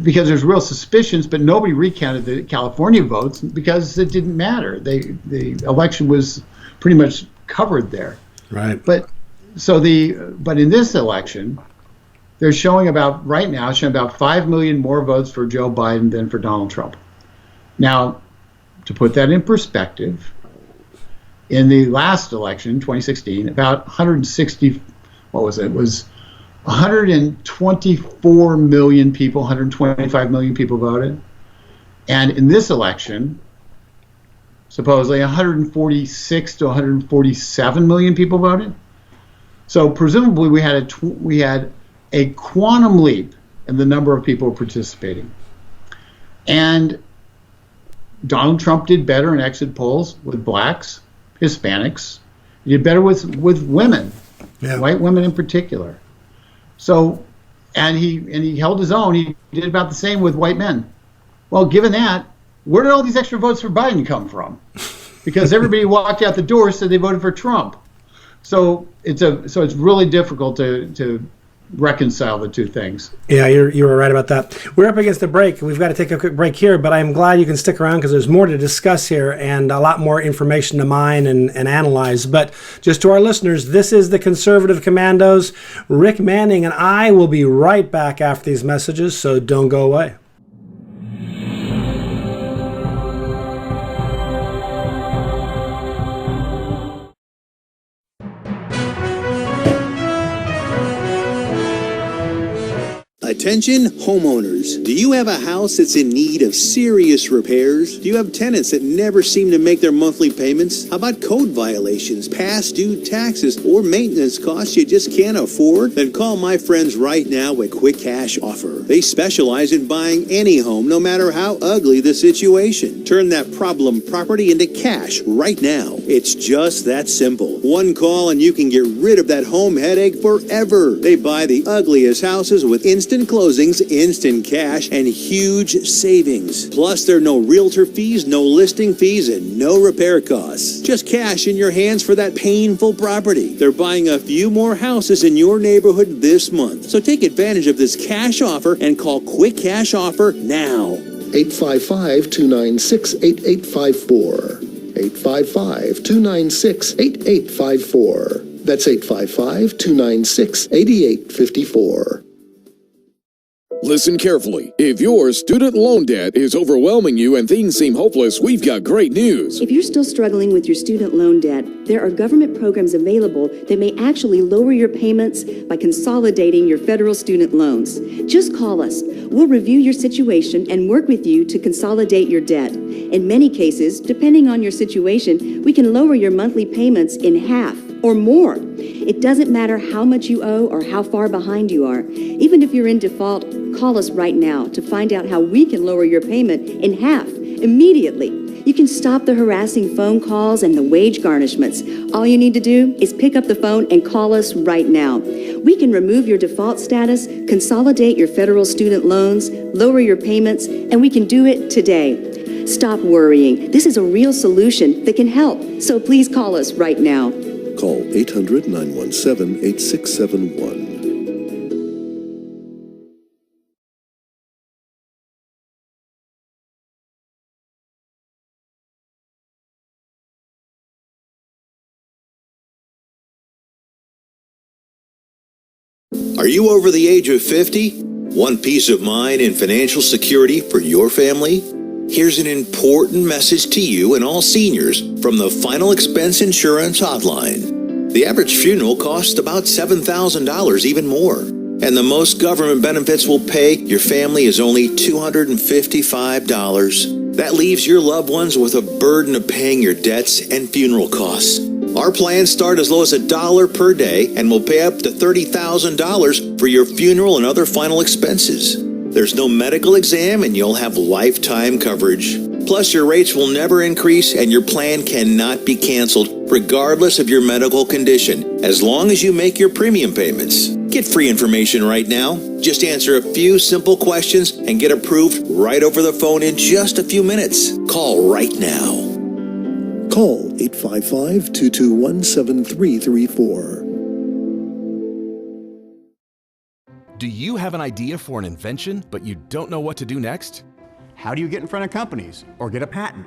because there's real suspicions, but nobody recounted the California votes because it didn't matter. The election was pretty much covered there. Right. But in this election, they're showing about 5 million more votes for Joe Biden than for Donald Trump. Now, to put that in perspective, in the last election, 2016, about 124 million people, 125 million people voted. And in this election, supposedly 146 to 147 million people voted. So presumably we had a quantum leap in the number of people participating. And Donald Trump did better in exit polls with blacks, Hispanics. He did better with women, white women in particular. So, and he held his own. He did about the same with white men. Well, given that, where did all these extra votes for Biden come from? Because everybody walked out the door said they voted for Trump. So it's really difficult to reconcile the two things. Yeah, you were right about that. We're up against the break. We've got to take a quick break here, but I'm glad you can stick around because there's more to discuss here and a lot more information to mine and analyze. But just to our listeners, this is the Conservative Commandos. Rick Manning and I will be right back after these messages, so don't go away. Attention homeowners. Do you have a house that's in need of serious repairs? Do you have tenants that never seem to make their monthly payments? How about code violations, past due taxes, or maintenance costs you just can't afford? Then call my friends right now at Quick Cash Offer. They specialize in buying any home, no matter how ugly the situation. Turn that problem property into cash right now. It's just that simple. One call and you can get rid of that home headache forever. They buy the ugliest houses with instant closings, instant cash, and huge savings. Plus, there are no realtor fees, no listing fees, and no repair costs. Just cash in your hands for that painful property. They're buying a few more houses in your neighborhood this month. So take advantage of this cash offer and call Quick Cash Offer now. 855-296-8854. 855-296-8854. That's 855-296-8854. Listen carefully. If your student loan debt is overwhelming you and things seem hopeless, we've got great news. If you're still struggling with your student loan debt, there are government programs available that may actually lower your payments by consolidating your federal student loans. Just call us. We'll review your situation and work with you to consolidate your debt. In many cases, depending on your situation, we can lower your monthly payments in half or more. It doesn't matter how much you owe or how far behind you are. Even if you're in default, call us right now to find out how we can lower your payment in half immediately. You can stop the harassing phone calls and the wage garnishments. All you need to do is pick up the phone and call us right now. We can remove your default status, consolidate your federal student loans, lower your payments, and we can do it today. Stop worrying. This is a real solution that can help. So please call us right now. Call 800-917-8671. Are you over the age of 50? Want peace of mind and financial security for your family? Here's an important message to you and all seniors from the Final Expense Insurance Hotline. The average funeral costs about $7,000, even more. And the most government benefits will pay your family is only $255. That leaves your loved ones with a burden of paying your debts and funeral costs. Our plans start as low as $1 per day and will pay up to $30,000 for your funeral and other final expenses. There's no medical exam and you'll have lifetime coverage. Plus, your rates will never increase and your plan cannot be canceled regardless of your medical condition, as long as you make your premium payments. Get free information right now. Just answer a few simple questions and get approved right over the phone in just a few minutes. Call right now. Call 855-221-7334. Do you have an idea for an invention, but you don't know what to do next? How do you get in front of companies or get a patent?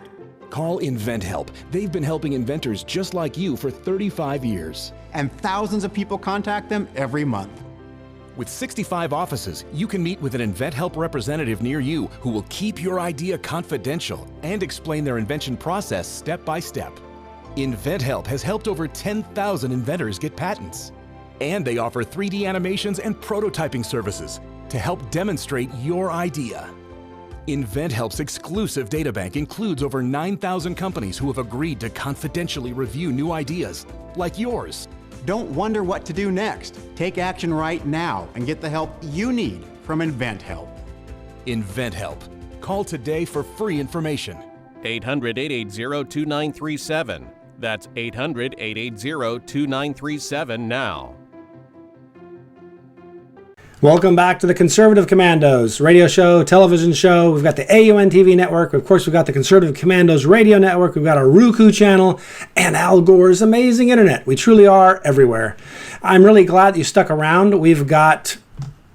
Call InventHelp. They've been helping inventors just like you for 35 years. And thousands of people contact them every month. With 65 offices, you can meet with an InventHelp representative near you who will keep your idea confidential and explain their invention process step by step. InventHelp has helped over 10,000 inventors get patents. And they offer 3D animations and prototyping services to help demonstrate your idea. InventHelp's exclusive databank includes over 9,000 companies who have agreed to confidentially review new ideas, like yours. Don't wonder what to do next. Take action right now and get the help you need from InventHelp. InventHelp. Call today for free information. 800-880-2937. That's 800-880-2937 now. Welcome back to the Conservative Commandos radio show, television show. We've got the AUN TV network. Of course, we've got the Conservative Commandos radio network. We've got our Roku channel and Al Gore's amazing internet. We truly are everywhere. I'm really glad that you stuck around. We've got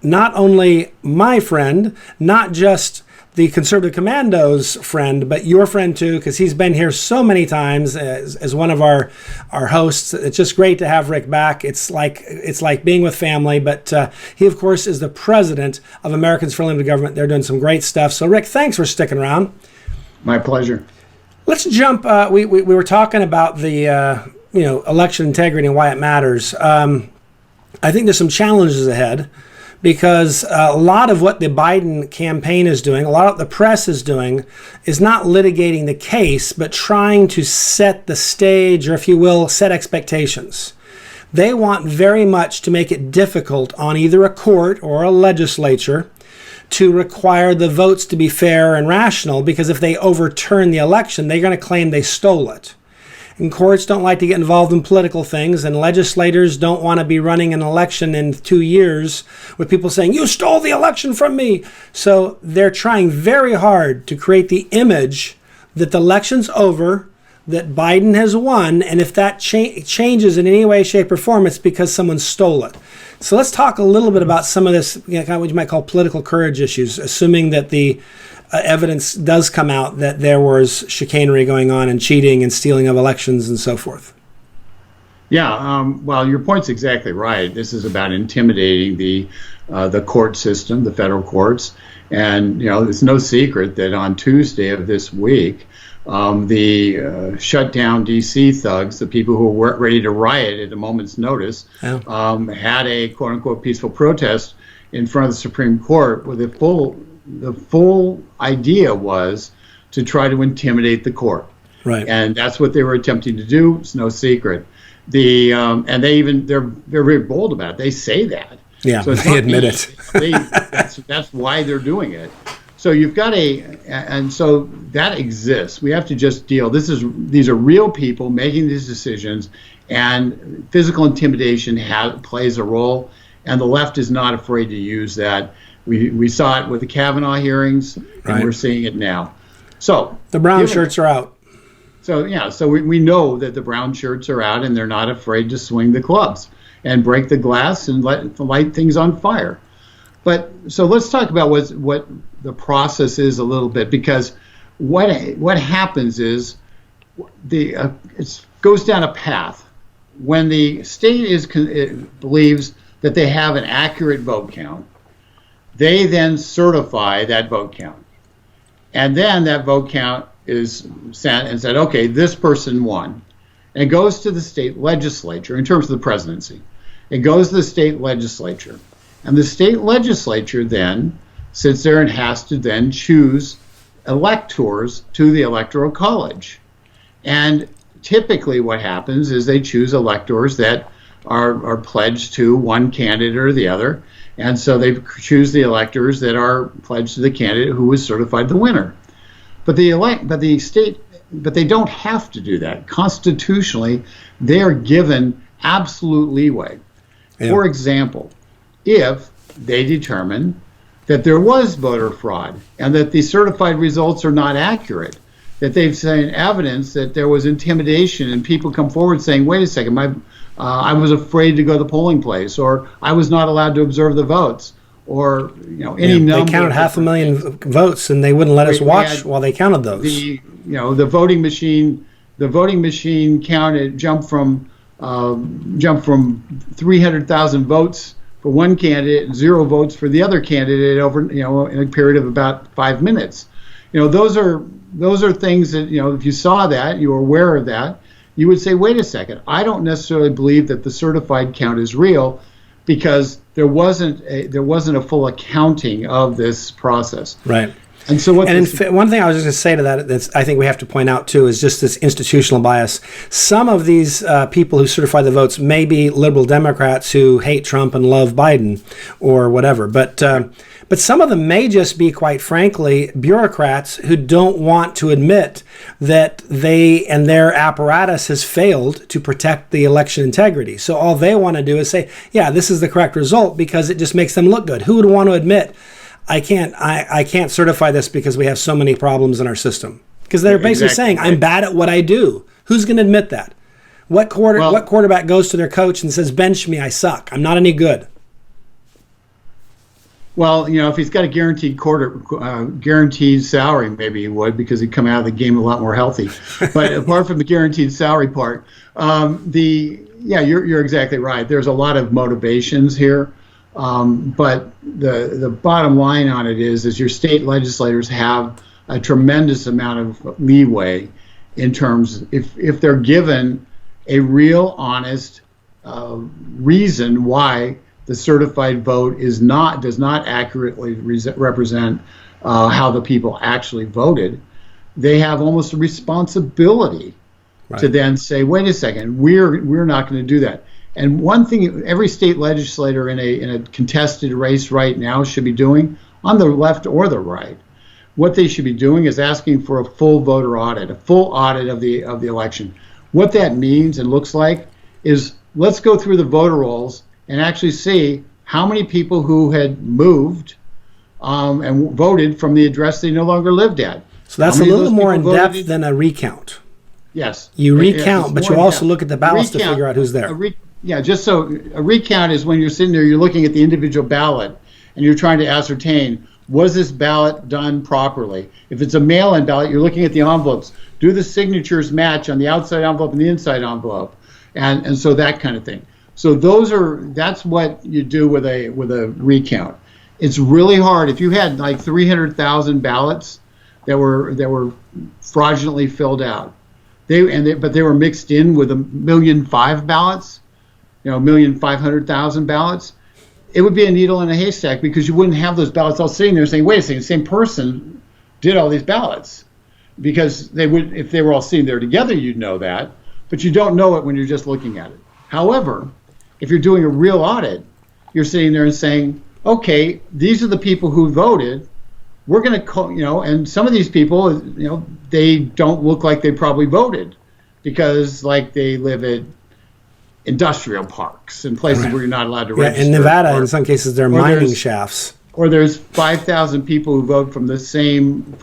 not only my friend, not just the Conservative Commandos friend, but your friend too, because he's been here so many times as one of our hosts. It's just great to have Rick back. It's like being with family, but he, of course, is the president of Americans for Limited Government. They're doing some great stuff. So, Rick, thanks for sticking around. My pleasure. Let's jump. We were talking about the election integrity and why it matters. I think there's some challenges ahead, because a lot of what the Biden campaign is doing, a lot of the press is doing, is not litigating the case, but trying to set the stage, or if you will, set expectations. They want very much to make it difficult on either a court or a legislature to require the votes to be fair and rational, because if they overturn the election, they're going to claim they stole it. And courts don't like to get involved in political things, and legislators don't want to be running an election in 2 years with people saying, you stole the election from me. So they're trying very hard to create the image that the election's over, that Biden has won, and if that changes in any way, shape, or form, it's because someone stole it. So let's talk a little bit about some of this, kind of what you might call political courage issues, assuming that the evidence does come out that there was chicanery going on and cheating and stealing of elections and so forth. Yeah, well, your point's exactly right. This is about intimidating the court system, the federal courts, and it's no secret that on Tuesday of this week, the shut down D.C. thugs, the people who were ready to riot at a moment's notice, had a quote-unquote peaceful protest in front of the Supreme Court, where the full idea was to try to intimidate the court. Right. And that's what they were attempting to do. It's no secret. And they're very bold about it. They say that. Yeah, so they admit it. That's why they're doing it. So you've got and so that exists. We have to just deal. These are real people making these decisions, and physical intimidation plays a role, and the left is not afraid to use that. We saw it with the Kavanaugh hearings, and we're seeing it now. So the brown shirts are out. So we know that the brown shirts are out, and they're not afraid to swing the clubs and break the glass and light things on fire. But so let's talk about what the process is a little bit, because what happens is it goes down a path. When the state believes that they have an accurate vote count, they then certify that vote count, and then that vote count is sent and said, okay, this person won, and it goes to the state legislature. In terms of the presidency, it goes to the state legislature. And the state legislature then sits there and has to then choose electors to the Electoral College. And typically what happens is they choose electors that are pledged to one candidate or the other. And so they choose the electors that are pledged to the candidate who was certified the winner. But they don't have to do that. Constitutionally, they are given absolute leeway. Yeah. For example, if they determine that there was voter fraud and that the certified results are not accurate, that they've seen evidence that there was intimidation, and people come forward saying, wait a second, I was afraid to go to the polling place, or I was not allowed to observe the votes, or any number. They counted 500,000 votes, and they wouldn't let us watch while they counted those. The voting machine counted jumped from 300,000 votes for one candidate and 0 votes for the other candidate over in a period of about 5 minutes. Those are things that if you saw that, you were aware of that, you would say, wait a second, I don't necessarily believe that the certified count is real, because there wasn't a full accounting of this process. Right. And so one thing I was just going to say to that I think we have to point out too is just this institutional bias. Some of these people who certify the votes may be liberal Democrats who hate Trump and love Biden or whatever, but some of them may just be, quite frankly, bureaucrats who don't want to admit that they and their apparatus has failed to protect the election integrity. So all they want to do is say, yeah, this is the correct result, because it just makes them look good. Who would want to admit, I can't certify this because we have so many problems in our system? Because they're basically saying, I'm bad at what I do. Who's going to admit that? What quarterback goes to their coach and says, bench me, I suck, I'm not any good? Well, if he's got a guaranteed salary, maybe he would, because he'd come out of the game a lot more healthy. But apart from the guaranteed salary part, you're exactly right. There's a lot of motivations here. But the bottom line on it is your state legislators have a tremendous amount of leeway in terms, if they're given a real honest reason why the certified vote does not accurately represent how the people actually voted, they have almost a responsibility to then say, wait a second, we're not going to do that. And one thing every state legislator in a contested race right now should be doing, on the left or the right, what they should be doing is asking for a full voter audit, a full audit of the election. What that means and looks like is, let's go through the voter rolls and actually see how many people who had moved and voted from the address they no longer lived at. So that's a little more in depth than a recount. Yes. You recount, but you also look at the ballots to figure out who's there. Just so a recount is when you're sitting there, you're looking at the individual ballot and you're trying to ascertain, was this ballot done properly? If it's a mail-in ballot, you're looking at the envelopes. Do the signatures match on the outside envelope and the inside envelope? And so that kind of thing. So that's what you do with a recount. It's really hard. If you had like 300,000 ballots that were fraudulently filled out, but they were mixed in with 1,000,005 ballots, 1,500,000 ballots, it would be a needle in a haystack, because you wouldn't have those ballots all sitting there saying, wait a second, the same person did all these ballots. Because they would, if they were all sitting there together, you'd know that, but you don't know it when you're just looking at it. However, if you're doing a real audit, you're sitting there and saying, okay, these are the people who voted. We're going to call, and some of these people, they don't look like they probably voted, because like they live at industrial parks and places where you're not allowed to register. In Nevada, in some cases, they're mining shafts. Or there's 5,000 people who vote from the same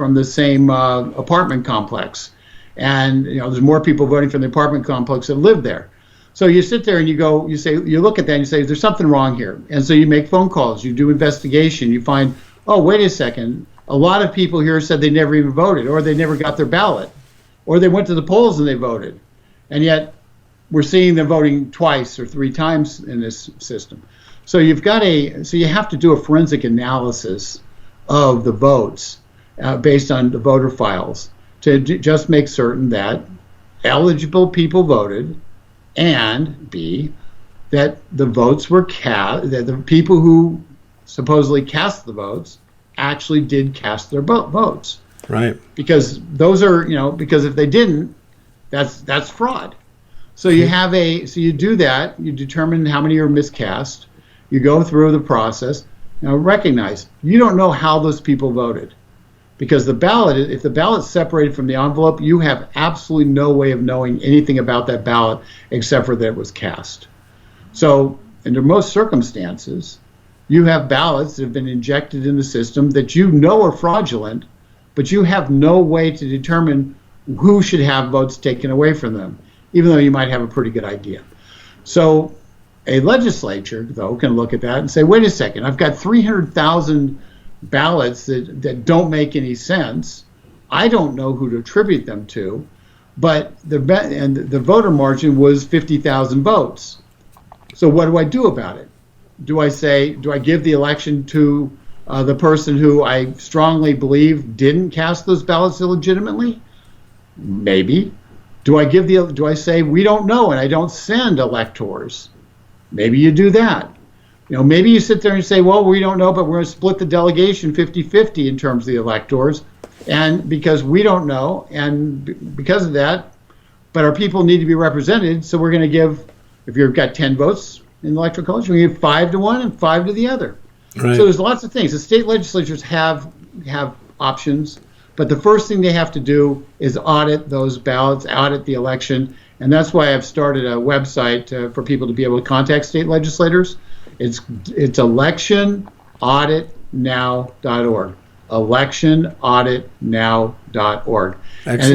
apartment complex, and there's more people voting from the apartment complex that live there. So you sit there and you look at that and you say, there's something wrong here. And so you make phone calls, you do investigation, you find, oh, wait a second, a lot of people here said they never even voted, or they never got their ballot, or they went to the polls and they voted, and yet we're seeing them voting twice or 3 times in this system. So you have to do a forensic analysis of the votes based on the voter files to just make certain that eligible people voted, and B, that the votes were cast, that the people who supposedly cast the votes actually did cast their votes. Right. Because those are, because if they didn't, that's fraud. So you do that, you determine how many are miscast, you go through the process. Now recognize, you don't know how those people voted, because if the ballot's separated from the envelope, you have absolutely no way of knowing anything about that ballot except for that it was cast. So under most circumstances, you have ballots that have been injected in the system that are fraudulent, but you have no way to determine who should have votes taken away from them, even though you might have a pretty good idea. So a legislature, though, can look at that and say, wait a second, I've got 300,000 ballots that don't make any sense. I don't know who to attribute them to, but the voter margin was 50,000 votes. So what do I do about it? Do I give the election to the person who I strongly believe didn't cast those ballots illegitimately? Maybe. Do I say we don't know and I don't send electors? Maybe you do that. Maybe you sit there and say, well, we don't know, but we're going to split the delegation 50-50 in terms of the electors, and because we don't know, and because of that, but our people need to be represented, so we're going to give, if you've got 10 votes in the electoral college, we give 5 to one and 5 to the other. Right. So there's lots of things. The state legislatures have options, but the first thing they have to do is audit those ballots, audit the election, and that's why I've started a website for people to be able to contact state legislators. It's electionauditnow.org. Electionauditnow.org. Excellent. And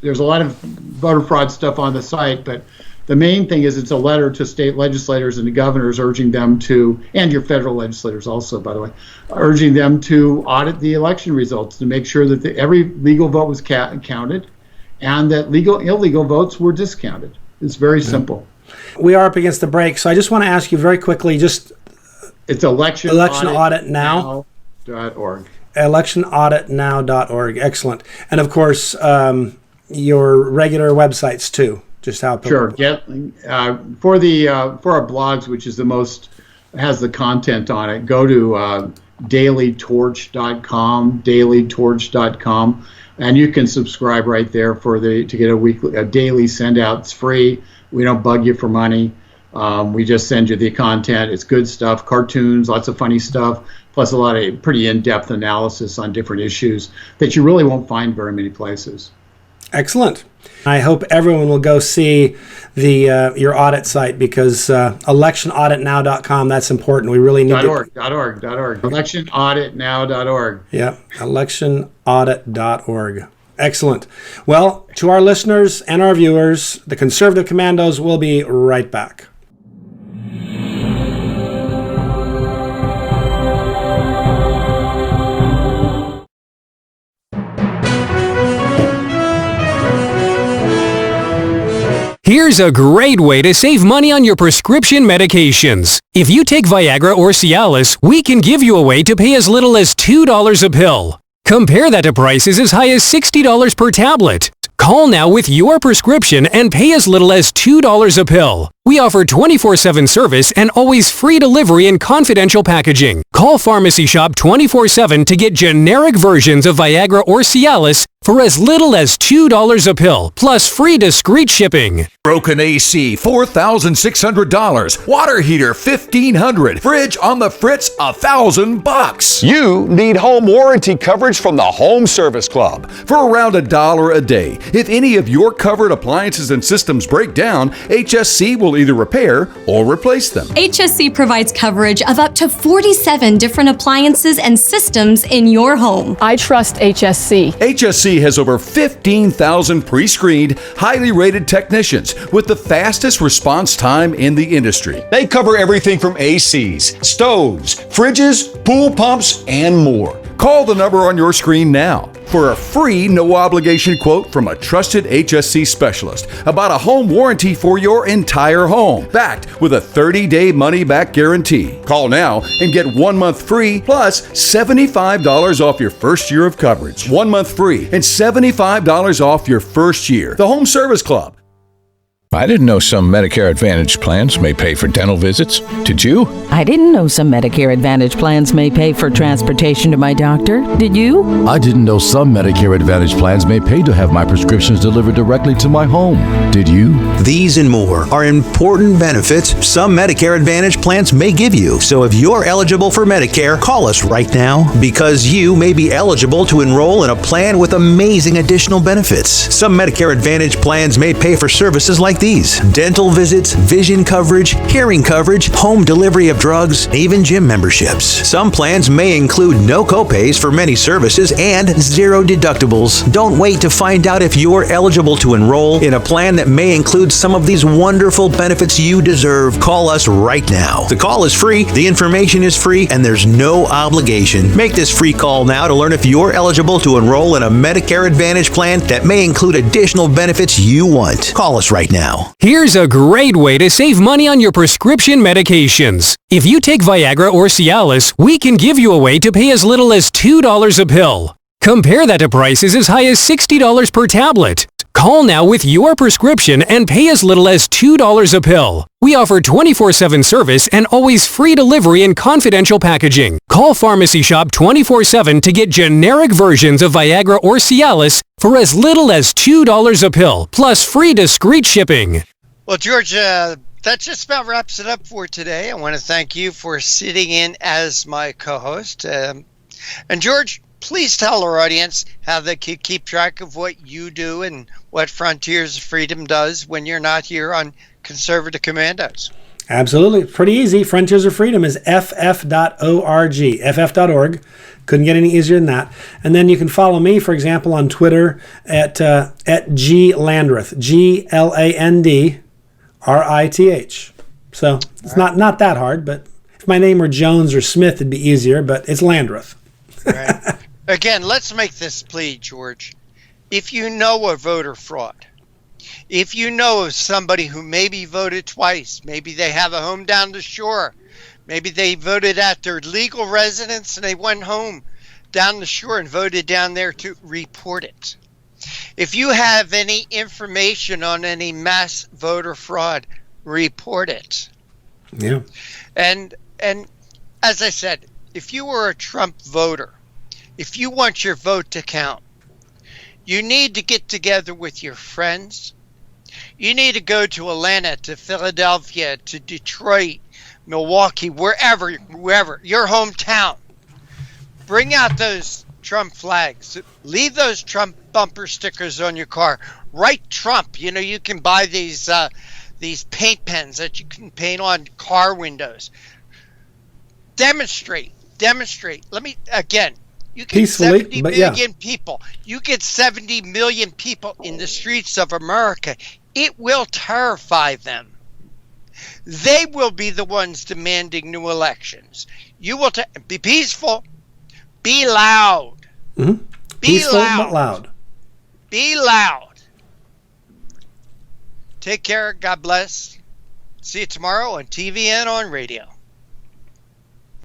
there's a lot of voter fraud stuff on the site, but the main thing is it's a letter to state legislators and the governors urging them to, and your federal legislators also, by the way, urging them to audit the election results to make sure that every legal vote was counted and that illegal votes were discounted. It's very simple. We are up against the break, so I just want to ask you very quickly, it's electionauditnow.org. Electionauditnow.org. Excellent. And of course, your regular websites too. Just how sure. For our blogs, which is the most has the content on it. Go to dailytorch.com, and you can subscribe right there to get a daily send out. It's free. We don't bug you for money. We just send you the content. It's good stuff, cartoons, lots of funny stuff, plus a lot of pretty in-depth analysis on different issues that you really won't find very many places. Excellent. I hope everyone will go see your audit site, because electionauditnow.com, that's important. We really need .org. Electionauditnow.org. Yeah, electionaudit.org. Excellent. Well, to our listeners and our viewers, the Conservative Commandos will be right back. Here's a great way to save money on your prescription medications. If you take Viagra or Cialis, we can give you a way to pay as little as $2 a pill. Compare that to prices as high as $60 per tablet. Call now with your prescription and pay as little as $2 a pill. We offer 24/7 service and always free delivery and confidential packaging. Call Pharmacy Shop 24/7 to get generic versions of Viagra or Cialis for as little as $2 a pill, plus free discreet shipping. Broken AC, $4,600. Water heater, $1,500. Fridge on the fritz, $1,000. You need home warranty coverage from the Home Service Club for around $1 a day. If any of your covered appliances and systems break down, HSC will either repair or replace them. HSC provides coverage of up to 47 different appliances and systems in your home. I trust HSC. HSC has over 15,000 pre-screened, highly rated technicians with the fastest response time in the industry. They cover everything from ACs, stoves, fridges, pool pumps, and more. Call the number on your screen now for a free, no-obligation quote from a trusted HSC specialist about a home warranty for your entire home, backed with a 30-day money-back guarantee. Call now and get 1 month free plus $75 off your first year of coverage. 1 month free and $75 off your first year. The Home Service Club. I didn't know some Medicare Advantage plans may pay for dental visits. Did you? I didn't know some Medicare Advantage plans may pay for transportation to my doctor. Did you? I didn't know some Medicare Advantage plans may pay to have my prescriptions delivered directly to my home. Did you? These and more are important benefits some Medicare Advantage plans may give you. So if you're eligible for Medicare, call us right now, because you may be eligible to enroll in a plan with amazing additional benefits. Some Medicare Advantage plans may pay for services like these: dental visits, vision coverage, hearing coverage, home delivery of drugs, even gym memberships. Some plans may include no copays for many services and 0 deductibles. Don't wait to find out if you're eligible to enroll in a plan that may include some of these wonderful benefits you deserve. Call us right now. The call is free, the information is free, and there's no obligation. Make this free call now to learn if you're eligible to enroll in a Medicare Advantage plan that may include additional benefits you want. Call us right now. Here's a great way to save money on your prescription medications. If you take Viagra or Cialis, we can give you a way to pay as little as $2 a pill. Compare that to prices as high as $60 per tablet. Call now with your prescription and pay as little as $2 a pill. We offer 24/7 service and always free delivery and confidential packaging. Call Pharmacy Shop 24/7 to get generic versions of Viagra or Cialis for as little as $2 a pill, plus free discreet shipping. Well, George, that just about wraps it up for today. I want to thank you for sitting in as my co-host. And George, please tell our audience how they can keep track of what you do and what Frontiers of Freedom does when you're not here on Conservative Commandos. Absolutely. Pretty easy. Frontiers of Freedom is ff.org. ff.org. Couldn't get any easier than that. And then you can follow me, for example, on Twitter at G Landreth. GLandrith. So it's not that hard, but if my name were Jones or Smith, it'd be easier, but it's Landreth. Right. Again, let's make this plea, George. If you know a voter fraud, if you know of somebody who maybe voted twice, maybe they have a home down the shore, maybe they voted at their legal residence and they went home down the shore and voted down there, to report it. If you have any information on any mass voter fraud, report it. Yeah. And And as I said, if you were a Trump voter, if you want your vote to count, you need to get together with your friends. You need to go to Atlanta, to Philadelphia, to Detroit, Milwaukee, wherever, your hometown. Bring out those Trump flags. Leave those Trump bumper stickers on your car. Write Trump. You know, you can buy these paint pens that you can paint on car windows. Demonstrate. Let me, again, you get Peacefully, 70 million people. You get 70 million people in the streets of America. It will terrify them. They will be the ones demanding new elections. You will be peaceful. Be loud. Mm-hmm. Peaceful but loud. Be loud. Take care. God bless. See you tomorrow on TV and on radio.